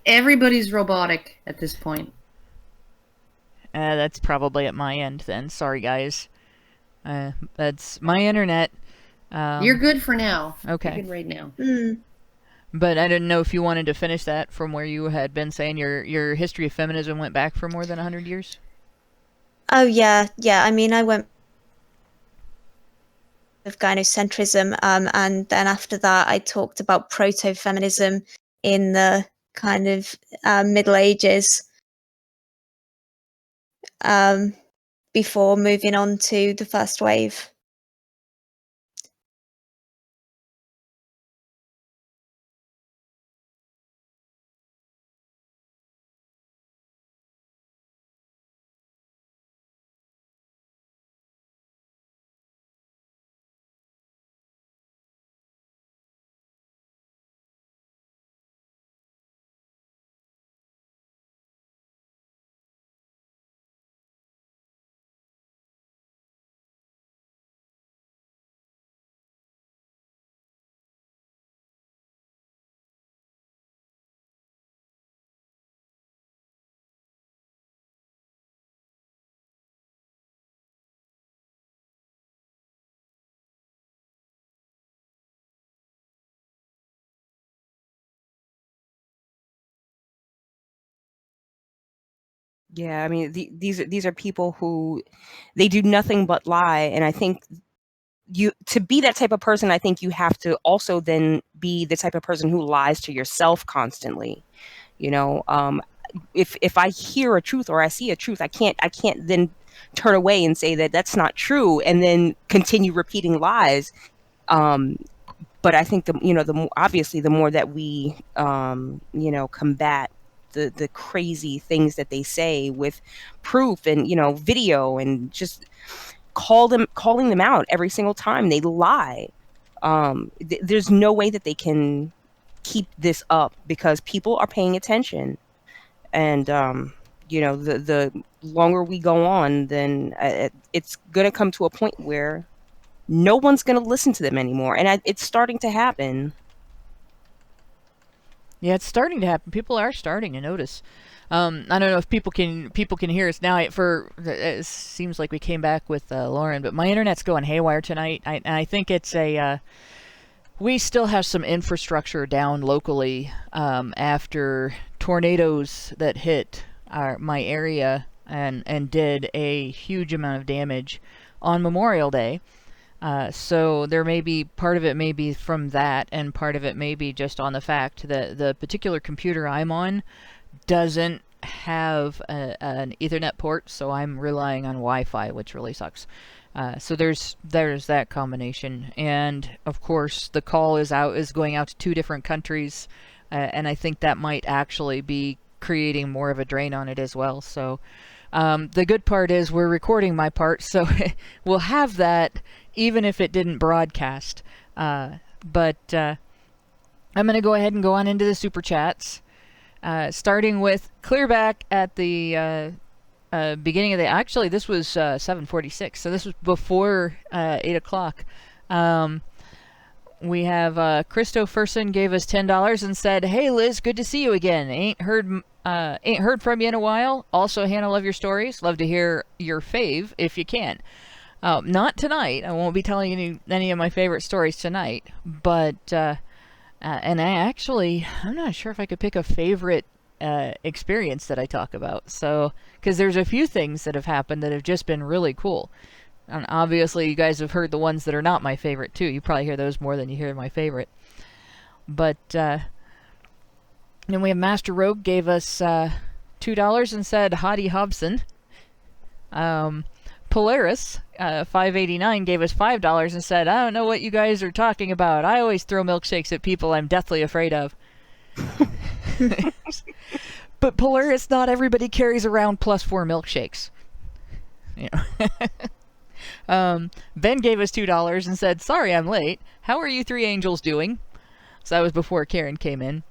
Everybody's robotic at this point. That's probably at my end then. Sorry, guys. That's my internet. You're good for now. Okay. You're good right now. But I didn't know if you wanted to finish that from where you had been saying your history of feminism went back for more than 100 years? Oh, yeah. I mean, I went of gynocentrism, and then after that I talked about proto-feminism in the kind of Middle Ages, before moving on to the first wave. Yeah, I mean, these are people who they do nothing but lie, and I think to be that type of person, I think you have to also then be the type of person who lies to yourself constantly. You know, if I hear a truth or I see a truth, I can't then turn away and say that that's not true, and then continue repeating lies. But I think obviously the more that we combat the crazy things that they say with proof and video, and just calling them out every single time they lie, there's no way that they can keep this up, because people are paying attention. And the longer we go on, then it's going to come to a point where no one's going to listen to them anymore, and it's starting to happen. Yeah, it's starting to happen. People are starting to notice. I don't know if people can hear us now. It seems like we came back with Lauren, but my internet's going haywire tonight. I think it's we still have some infrastructure down locally after tornadoes that hit my area and did a huge amount of damage on Memorial Day. So there may be part of it may be from that, and part of it may be just on the fact that the particular computer I'm on doesn't have an Ethernet port, so I'm relying on Wi-Fi, which really sucks. So there's that combination, and of course the call is going out to 2 different countries, and I think that might actually be creating more of a drain on it as well. So the good part is we're recording my part, so we'll have that even if it didn't broadcast. But I'm going to go ahead and go on into the super chats, starting with Clearback at the beginning of the... Actually, this was 7:46, so this was before 8 o'clock. We have Christopherson gave us $10 and said, "Hey Liz, good to see you again. Ain't heard from you in a while. Also, Hannah, love your stories. Love to hear your fave if you can." Not tonight. I won't be telling you any of my favorite stories tonight. But and I'm not sure if I could pick a favorite experience that I talk about. So, because there's a few things that have happened that have just been really cool. And obviously, you guys have heard the ones that are not my favorite, too. You probably hear those more than you hear my favorite. But then we have Master Rogue gave us $2 and said, "Hottie Hobson." Polaris, 589, gave us $5 and said, "I don't know what you guys are talking about. I always throw milkshakes at people I'm deathly afraid of." But Polaris, not everybody carries around +4 milkshakes. Ben gave us $2 and said, "Sorry I'm late. How are you 3 angels doing?" So that was before Karen came in.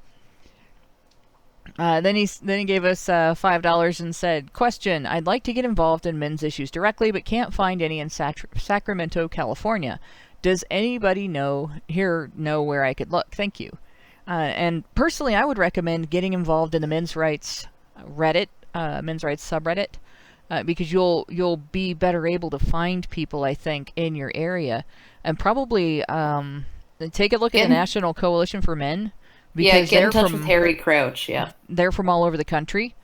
Then he gave us $5 and said, "Question, I'd like to get involved in men's issues directly, but can't find any in Sacramento, California. Does anybody know where I could look? Thank you." And personally, I would recommend getting involved in the men's rights Reddit, men's rights subreddit, because you'll be better able to find people, I think, in your area, and probably take a look at the National Coalition for Men. Get in touch with Harry Crouch. Yeah, they're from all over the country,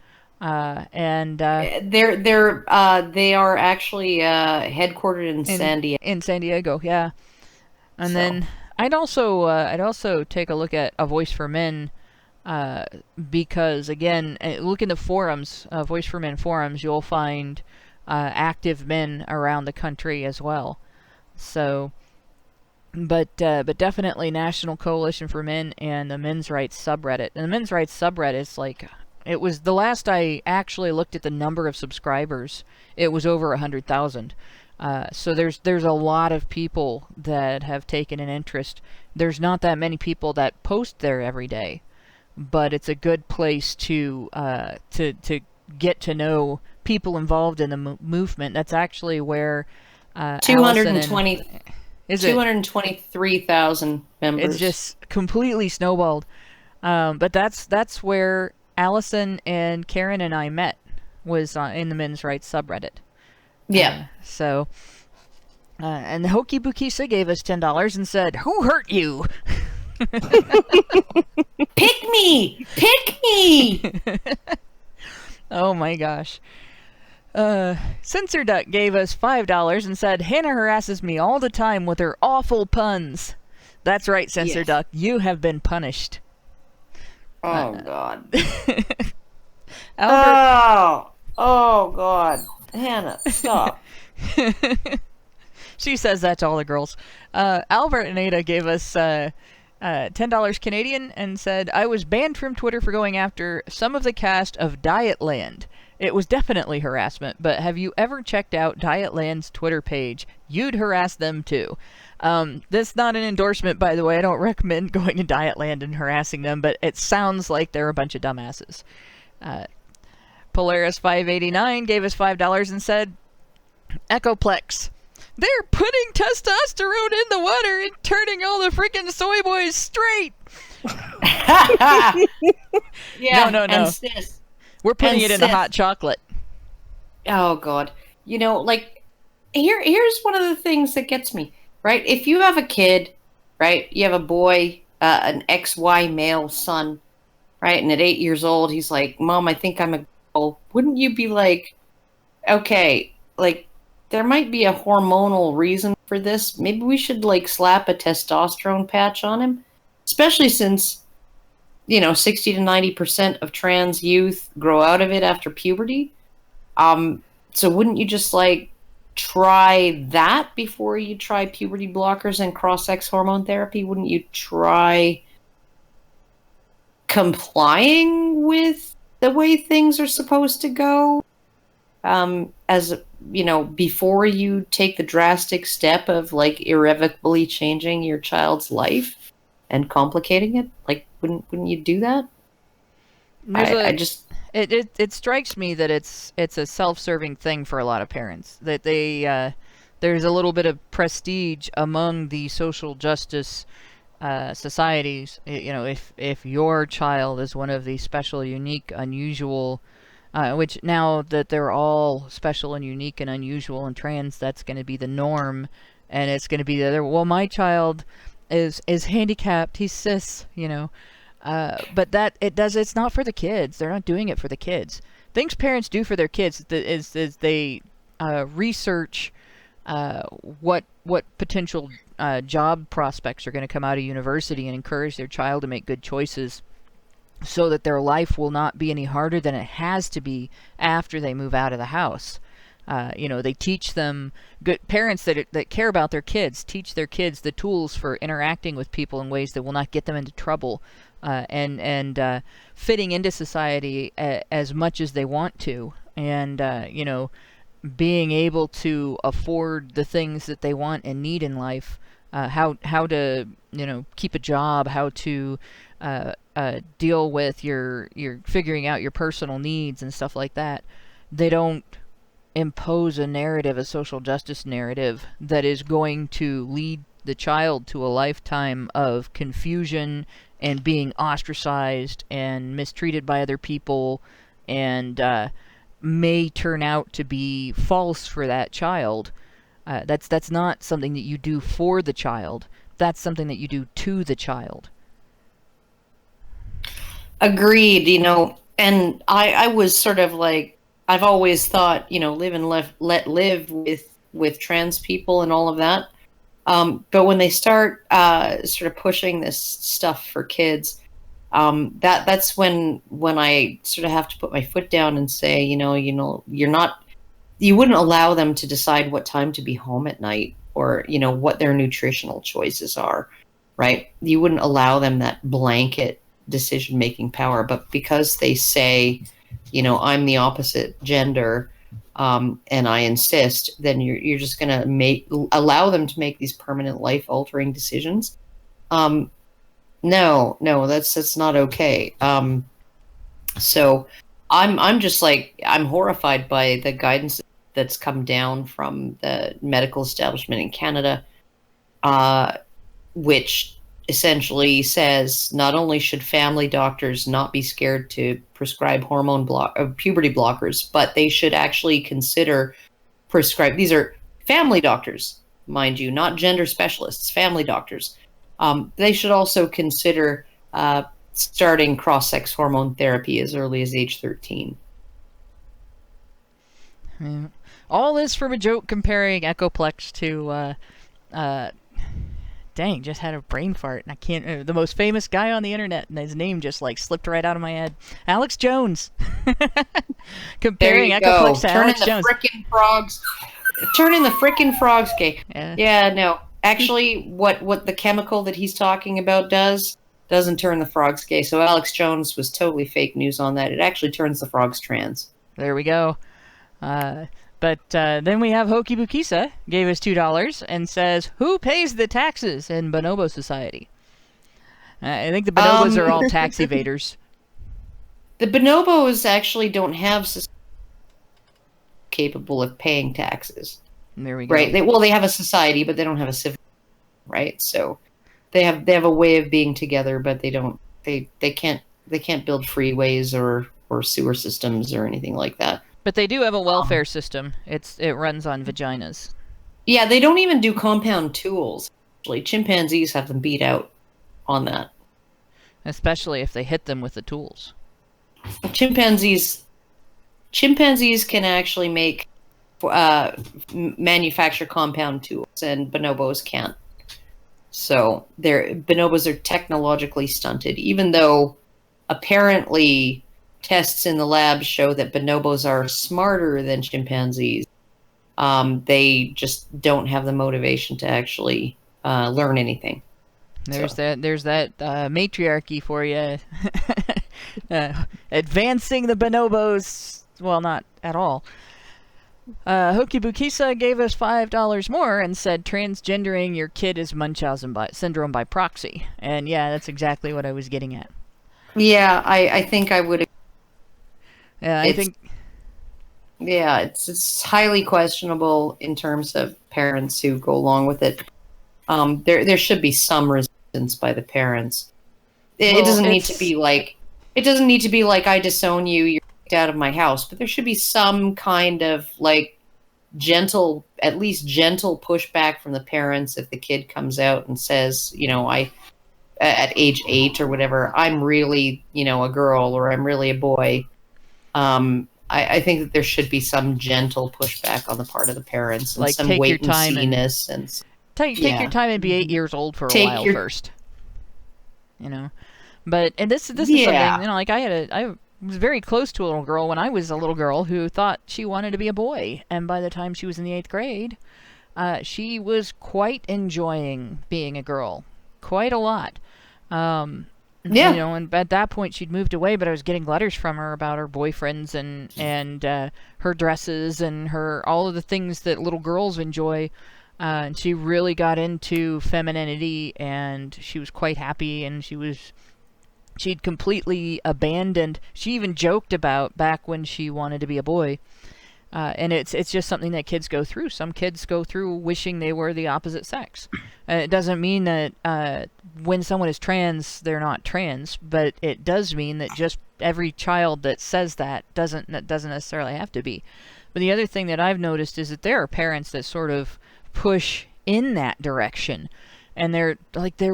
and they are actually headquartered in San Diego. In San Diego, yeah. And then I'd also take a look at A Voice for Men, because again, look in the forums, Voice for Men forums. You'll find active men around the country as well. So. But definitely National Coalition for Men and the Men's Rights subreddit. And the Men's Rights subreddit is it was the last I actually looked at the number of subscribers. It was over 100,000. So there's a lot of people that have taken an interest. There's not that many people that post there every day, but it's a good place to get to know people involved in the movement. That's actually where 220. 223,000 members. It's just completely snowballed. But that's where Alison and Karen and I met, was in the men's rights subreddit. Yeah. And the Hokey Bukisa gave us $10 and said, "Who hurt you?" Pick me! Oh my gosh. Censor Duck gave us $5 and said, Hannah harasses me all the time with her awful puns. That's right, Censor Yes. Duck. You have been punished. Oh, God. Albert... Oh, God. Hannah, stop. She says that to all the girls. Albert and Ada gave us $10 Canadian and said, I was banned from Twitter for going after some of the cast of Dietland. It was definitely harassment, but have you ever checked out Dietland's Twitter page? You'd harass them too. This is not an endorsement, by the way. I don't recommend going to Dietland and harassing them, but it sounds like they're a bunch of dumbasses. Polaris589 gave us $5 and said, Echoplex. They're putting testosterone in the water and turning all the freaking soy boys straight. Yeah, No. and sis. We're putting it in the sis. hot chocolate. Oh, God. You know, like, here's one of the things that gets me, right? If you have a kid, right, you have a boy, an XY male son, right, and at 8 years old, he's like, Mom, I think I'm a girl. Wouldn't you be like, okay, like, there might be a hormonal reason for this. Maybe we should, like, slap a testosterone patch on him, especially since, 60 to 90% of trans youth grow out of it after puberty. So wouldn't you just, like, try that before you try puberty blockers and cross-sex hormone therapy? Wouldn't you try complying with the way things are supposed to go? Before you take the drastic step of, like, irrevocably changing your child's life and complicating it, like, wouldn't you do that? It strikes me that it's a self-serving thing for a lot of parents, that they there's a little bit of prestige among the social justice societies. If your child is one of the special, unique, unusual, which now that they're all special and unique and unusual and trans, that's going to be the norm, and it's going to be the other. Well, my child is handicapped. He's cis, but it's not for the kids. They're not doing it for the kids. Things parents do for their kids is they research what potential job prospects are going to come out of university and encourage their child to make good choices, so that their life will not be any harder than it has to be after they move out of the house. They teach them, good parents that care about their kids teach their kids the tools for interacting with people in ways that will not get them into trouble, and fitting into society as much as they want to, and being able to afford the things that they want and need in life, how to keep a job, how to deal with your figuring out your personal needs and stuff like that. They don't impose a narrative, a social justice narrative, that is going to lead the child to a lifetime of confusion and being ostracized and mistreated by other people, and may turn out to be false for that child. That's not something that you do for the child. That's something that you do to the child. Agreed, and I was sort of like, I've always thought, live and let live with trans people and all of that. But when they start sort of pushing this stuff for kids, that's when I sort of have to put my foot down and say, you wouldn't allow them to decide what time to be home at night, or, what their nutritional choices are, right? You wouldn't allow them that blanket decision-making power, but because they say, I'm the opposite gender, and I insist, then you're just going to allow them to make these permanent life-altering decisions. No, that's not okay. So I'm just like, I'm horrified by the guidance that's come down from the medical establishment in Canada, which essentially says not only should family doctors not be scared to prescribe puberty blockers, but they should actually consider these are family doctors, mind you, not gender specialists, family doctors. They should also consider starting cross-sex hormone therapy as early as age 13. Yeah. All this from a joke comparing Echoplex to, dang, just had a brain fart, and I can't, the most famous guy on the internet, and his name just, like, slipped right out of my head. Alex Jones. Comparing Echoplex to Alex Jones. Turning the frickin' frogs gay. Yeah, no. Actually, what the chemical that he's talking about doesn't turn the frogs gay. So Alex Jones was totally fake news on that. It actually turns the frogs trans. There we go. But then we have Hoki Bukisa gave us $2 and says, who pays the taxes in Bonobo society? I think the bonobos are all tax evaders. The bonobos actually don't have society capable of paying taxes. There we go. Right. They have a society, but they don't have a civic. Right. So they have a way of being together, but they don't. They can't build freeways or sewer systems or anything like that. But they do have a welfare system. It runs on vaginas. Yeah, they don't even do compound tools. Actually, chimpanzees have them beat out on that. Especially if they hit them with the tools. Chimpanzees can actually manufacture compound tools, and bonobos can't. So bonobos are technologically stunted, even though apparently tests in the lab show that bonobos are smarter than chimpanzees. They just don't have the motivation to actually learn anything. There's that matriarchy for you. Advancing the bonobos, well, not at all. Hoki Bukisa gave us $5 more and said transgendering your kid is Munchausen syndrome by proxy. And yeah, that's exactly what I was getting at. Yeah, I think I would. Yeah, Yeah, it's highly questionable in terms of parents who go along with it. There should be some resistance by the parents. It doesn't need to be like I disown you, you're kicked out of my house, but there should be some kind of like at least gentle pushback from the parents if the kid comes out and says, at age 8 or whatever, I'm really, a girl or I'm really a boy. I think that there should be some gentle pushback on the part of the parents, and like some take wait your time and see-ness and take your time and be 8 years old for a while first. But this is something, like I was very close to a little girl when I was a little girl who thought she wanted to be a boy, and by the time she was in the 8th grade, she was quite enjoying being a girl, quite a lot. And at that point she'd moved away, but I was getting letters from her about her boyfriends and her dresses and all of the things that little girls enjoy. And she really got into femininity, and she was quite happy, and she'd completely abandoned. She even joked about back when she wanted to be a boy. And it's just something that kids go through. Some kids go through wishing they were the opposite sex. It doesn't mean that when someone is trans, they're not trans, but it does mean that just every child that says that doesn't necessarily have to be. But the other thing that I've noticed is that there are parents that sort of push in that direction. And there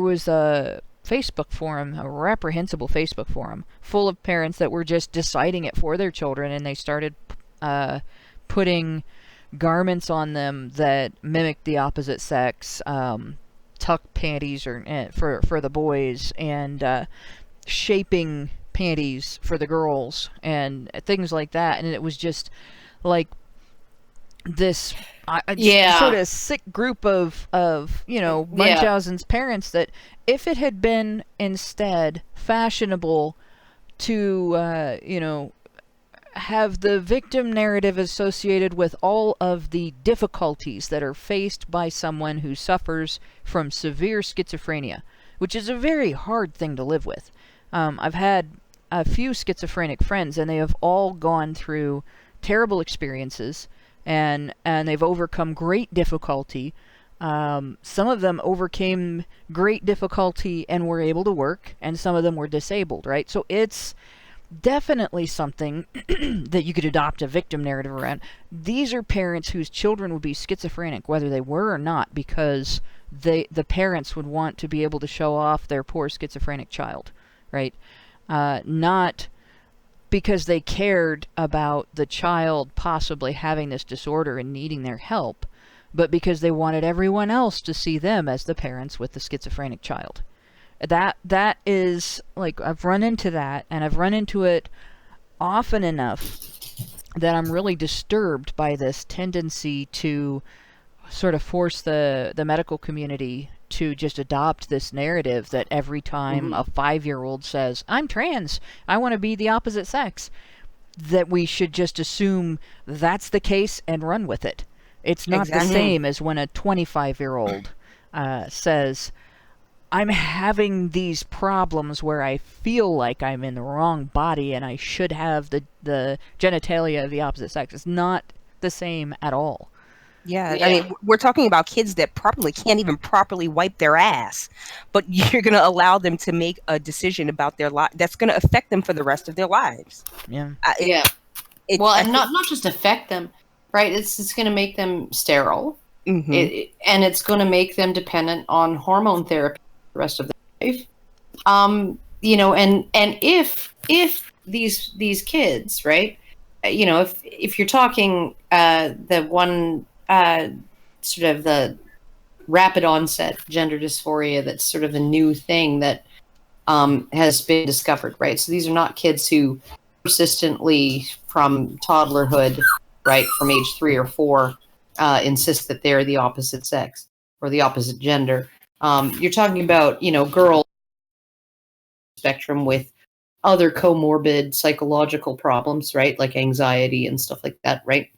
was a Facebook forum, a reprehensible Facebook forum, full of parents that were just deciding it for their children, and they started putting garments on them that mimic the opposite sex, tuck panties for the boys, and shaping panties for the girls, and things like that. And it was just like this sort of sick group of Munchausen's parents, that if it had been instead fashionable to have the victim narrative associated with all of the difficulties that are faced by someone who suffers from severe schizophrenia, which is a very hard thing to live with. I've had a few schizophrenic friends, and they have all gone through terrible experiences, and they've overcome great difficulty. Some of them overcame great difficulty and were able to work, and some of them were disabled, right? So it's definitely something that you could adopt a victim narrative around. These are parents whose children would be schizophrenic, whether they were or not, because the parents would want to be able to show off their poor schizophrenic child, right? Not because they cared about the child possibly having this disorder and needing their help, but because they wanted everyone else to see them as the parents with the schizophrenic child. That is, like, I've run into that, and I've run into it often enough that I'm really disturbed by this tendency to sort of force the medical community to just adopt this narrative that every time a 5-year-old says, I'm trans, I want to be the opposite sex, that we should just assume that's the case and run with it. It's not the same as when a 25-year-old says, I'm having these problems where I feel like I'm in the wrong body and I should have the genitalia of the opposite sex. It's not the same at all. Yeah, I mean, we're talking about kids that probably can't even properly wipe their ass, but you're going to allow them to make a decision about their life that's going to affect them for the rest of their lives. Yeah. And not just affect them, right? It's going to make them sterile, and it's going to make them dependent on hormone therapy the rest of their life. You know, and if these kids, right? You know, if you're talking the one sort of the rapid onset gender dysphoria, that's sort of a new thing that has been discovered, right? So these are not kids who persistently from toddlerhood, right, from age 3 or 4, insist that they're the opposite sex or the opposite gender. You're talking about, you know, girls spectrum with other comorbid psychological problems, right, like anxiety and stuff like that, right?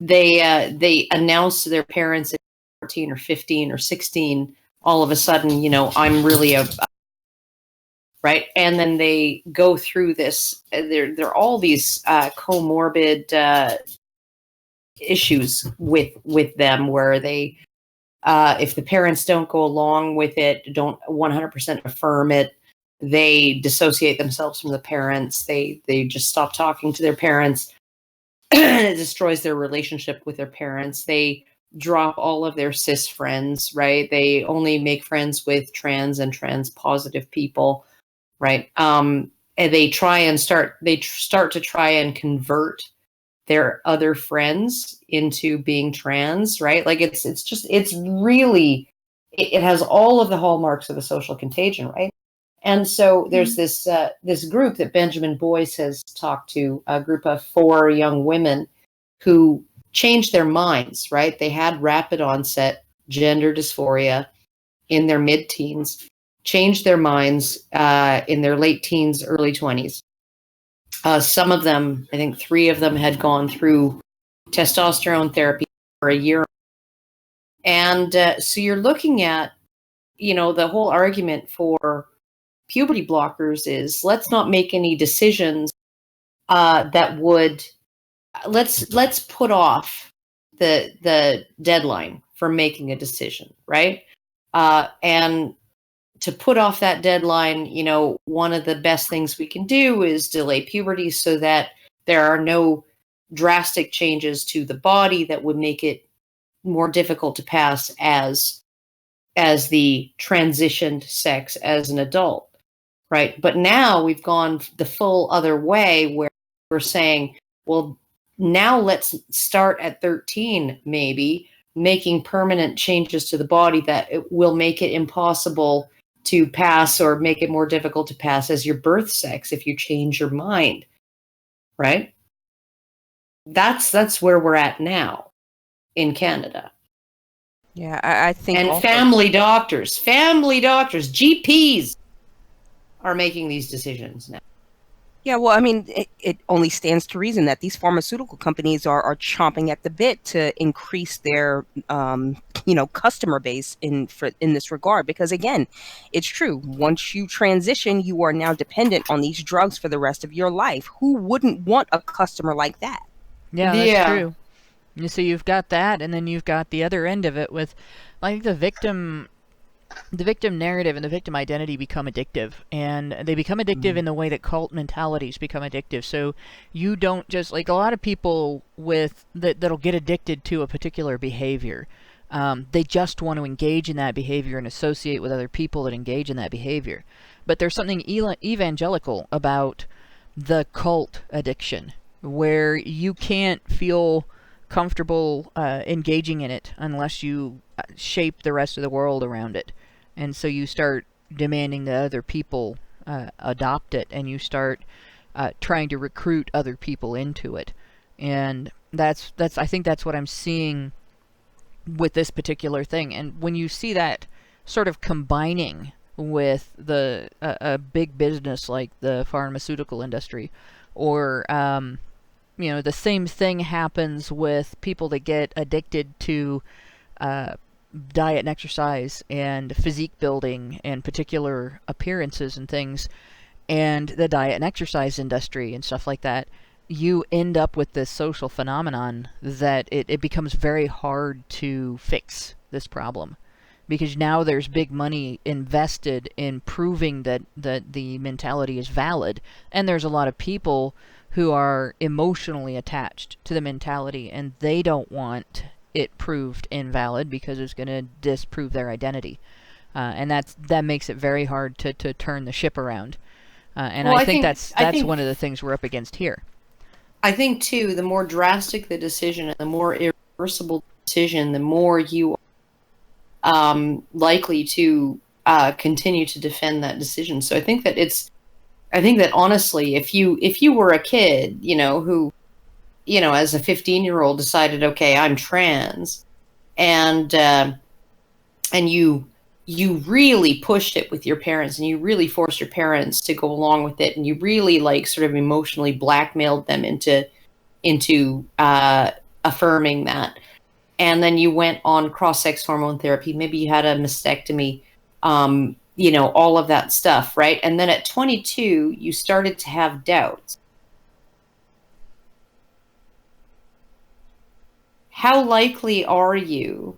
They announce to their parents at 14 or 15 or 16, all of a sudden, you know, I'm really a right, and then they go through this. There are all these comorbid issues with them where they, if the parents don't go along with it, don't 100% affirm it, they dissociate themselves from the parents. They just stop talking to their parents. It destroys their relationship with their parents. They drop all of their cis friends, right? They only make friends with trans and trans positive people, right? And they start to try and convert their other friends into being trans, right? Like it has all of the hallmarks of a social contagion, right? And so there's this group that Benjamin Boyce has talked to, a group of 4 young women who changed their minds, right? They had rapid onset gender dysphoria in their mid-teens, changed their minds in their late teens, early 20s. Some of them, I think 3 of them, had gone through testosterone therapy for a year. And so you're looking at, you know, the whole argument for puberty blockers is let's not make any decisions that would let's put off the deadline for making a decision, right? And to put off that deadline, you know, one of the best things we can do is delay puberty so that there are no drastic changes to the body that would make it more difficult to pass as the transitioned sex as an adult. Right. But now we've gone the full other way where we're saying, well, now let's start at 13, maybe making permanent changes to the body that it will make it impossible to pass or make it more difficult to pass as your birth sex if you change your mind. Right. That's where we're at now in Canada. Yeah, I think. And also family doctors, GPs are making these decisions now. Yeah, well, I mean, it only stands to reason that these pharmaceutical companies are chomping at the bit to increase their, customer base in this regard. Because again, it's true. Once you transition, you are now dependent on these drugs for the rest of your life. Who wouldn't want a customer like that? Yeah, that's true. So you've got that, and then you've got the other end of it with, like, the victim narrative and the victim identity become addictive, and they become addictive in the way that cult mentalities become addictive. So you don't just, like, a lot of people that'll get addicted to a particular behavior. They just want to engage in that behavior and associate with other people that engage in that behavior. But there's something evangelical about the cult addiction, where you can't feel comfortable engaging in it unless you shape the rest of the world around it. And so you start demanding that other people adopt it, and you start trying to recruit other people into it. And that's I think that's what I'm seeing with this particular thing. And when you see that sort of combining with a big business like the pharmaceutical industry, or the same thing happens with people that get addicted to diet and exercise and physique building and particular appearances and things, and the diet and exercise industry and stuff like that, you end up with this social phenomenon that it becomes very hard to fix this problem, because now there's big money invested in proving that the mentality is valid, and there's a lot of people who are emotionally attached to the mentality, and they don't want it proved invalid because it's going to disprove their identity, and that makes it very hard to turn the ship around. And I think that's one of the things we're up against here. I think, too, the more drastic the decision and the more irreversible decision, the more you are likely to continue to defend that decision. So I think that honestly, if you were a kid, who, as a 15-year-old decided, okay, I'm trans, and you really pushed it with your parents, and you really forced your parents to go along with it, and you really sort of emotionally blackmailed them into affirming that. And then you went on cross-sex hormone therapy. Maybe you had a mastectomy, all of that stuff, right? And then at 22, you started to have doubts. How likely are you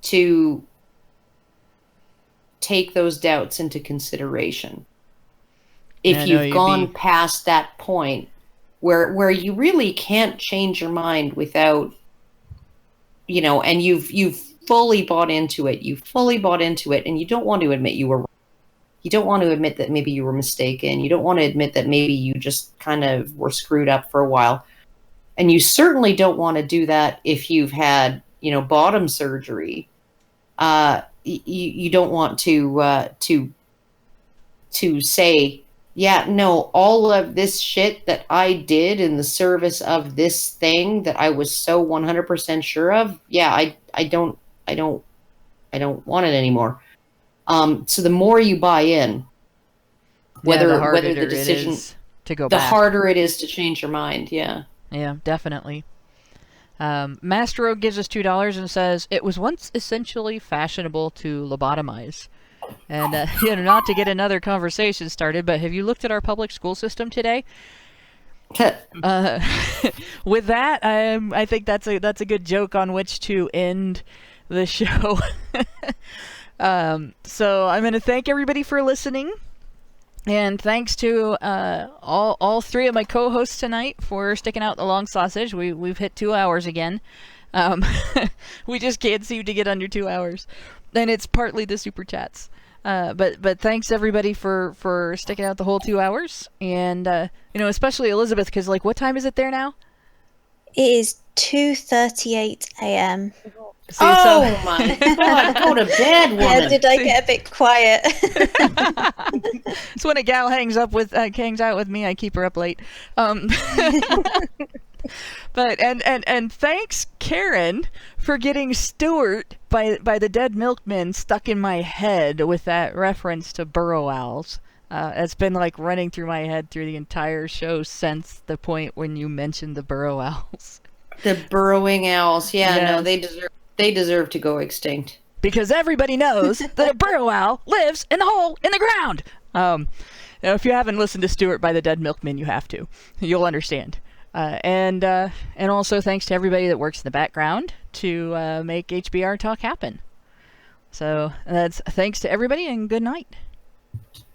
to take those doubts into consideration if you've gone past that point where you really can't change your mind without, and you've fully bought into it, and you don't want to admit you were wrong. You don't want to admit that maybe you were mistaken. You don't want to admit that maybe you just kind of were screwed up for a while. And you certainly don't want to do that if you've had, bottom surgery. You don't want to say, yeah, no, all of this shit that I did in the service of this thing that I was so 100% sure of, yeah, I don't want it anymore. So the more you buy in, whether the decision to go the back, harder it is to change your mind. Yeah. Yeah, definitely. Mastro gives us $2 and says, it was once essentially fashionable to lobotomize. And, not to get another conversation started, but have you looked at our public school system today? With that, I think that's a good joke on which to end the show. So I'm going to thank everybody for listening. And thanks to all three of my co-hosts tonight for sticking out the long sausage. We've hit 2 hours again. We just can't seem to get under 2 hours, and it's partly the super chats. But thanks everybody for sticking out the whole 2 hours, and especially Elizabeth, because what time is it there now? It is 2:38 a.m. See, my God, go to bed, woman. Yeah, did I get a bit quiet? It's when a gal hangs out with me, I keep her up late. But and thanks, Karen, for getting Stuart by the Dead Milkmen stuck in my head with that reference to burrow owls. It's been running through my head through the entire show since the point when you mentioned the burrow owls. The burrowing owls, no, they deserve to go extinct. Because everybody knows that a burrow owl lives in the hole in the ground. If you haven't listened to Stuart by the Dead Milkmen, you have to. You'll understand. And also thanks to everybody that works in the background to make HBR Talk happen. So that's thanks to everybody, and good night.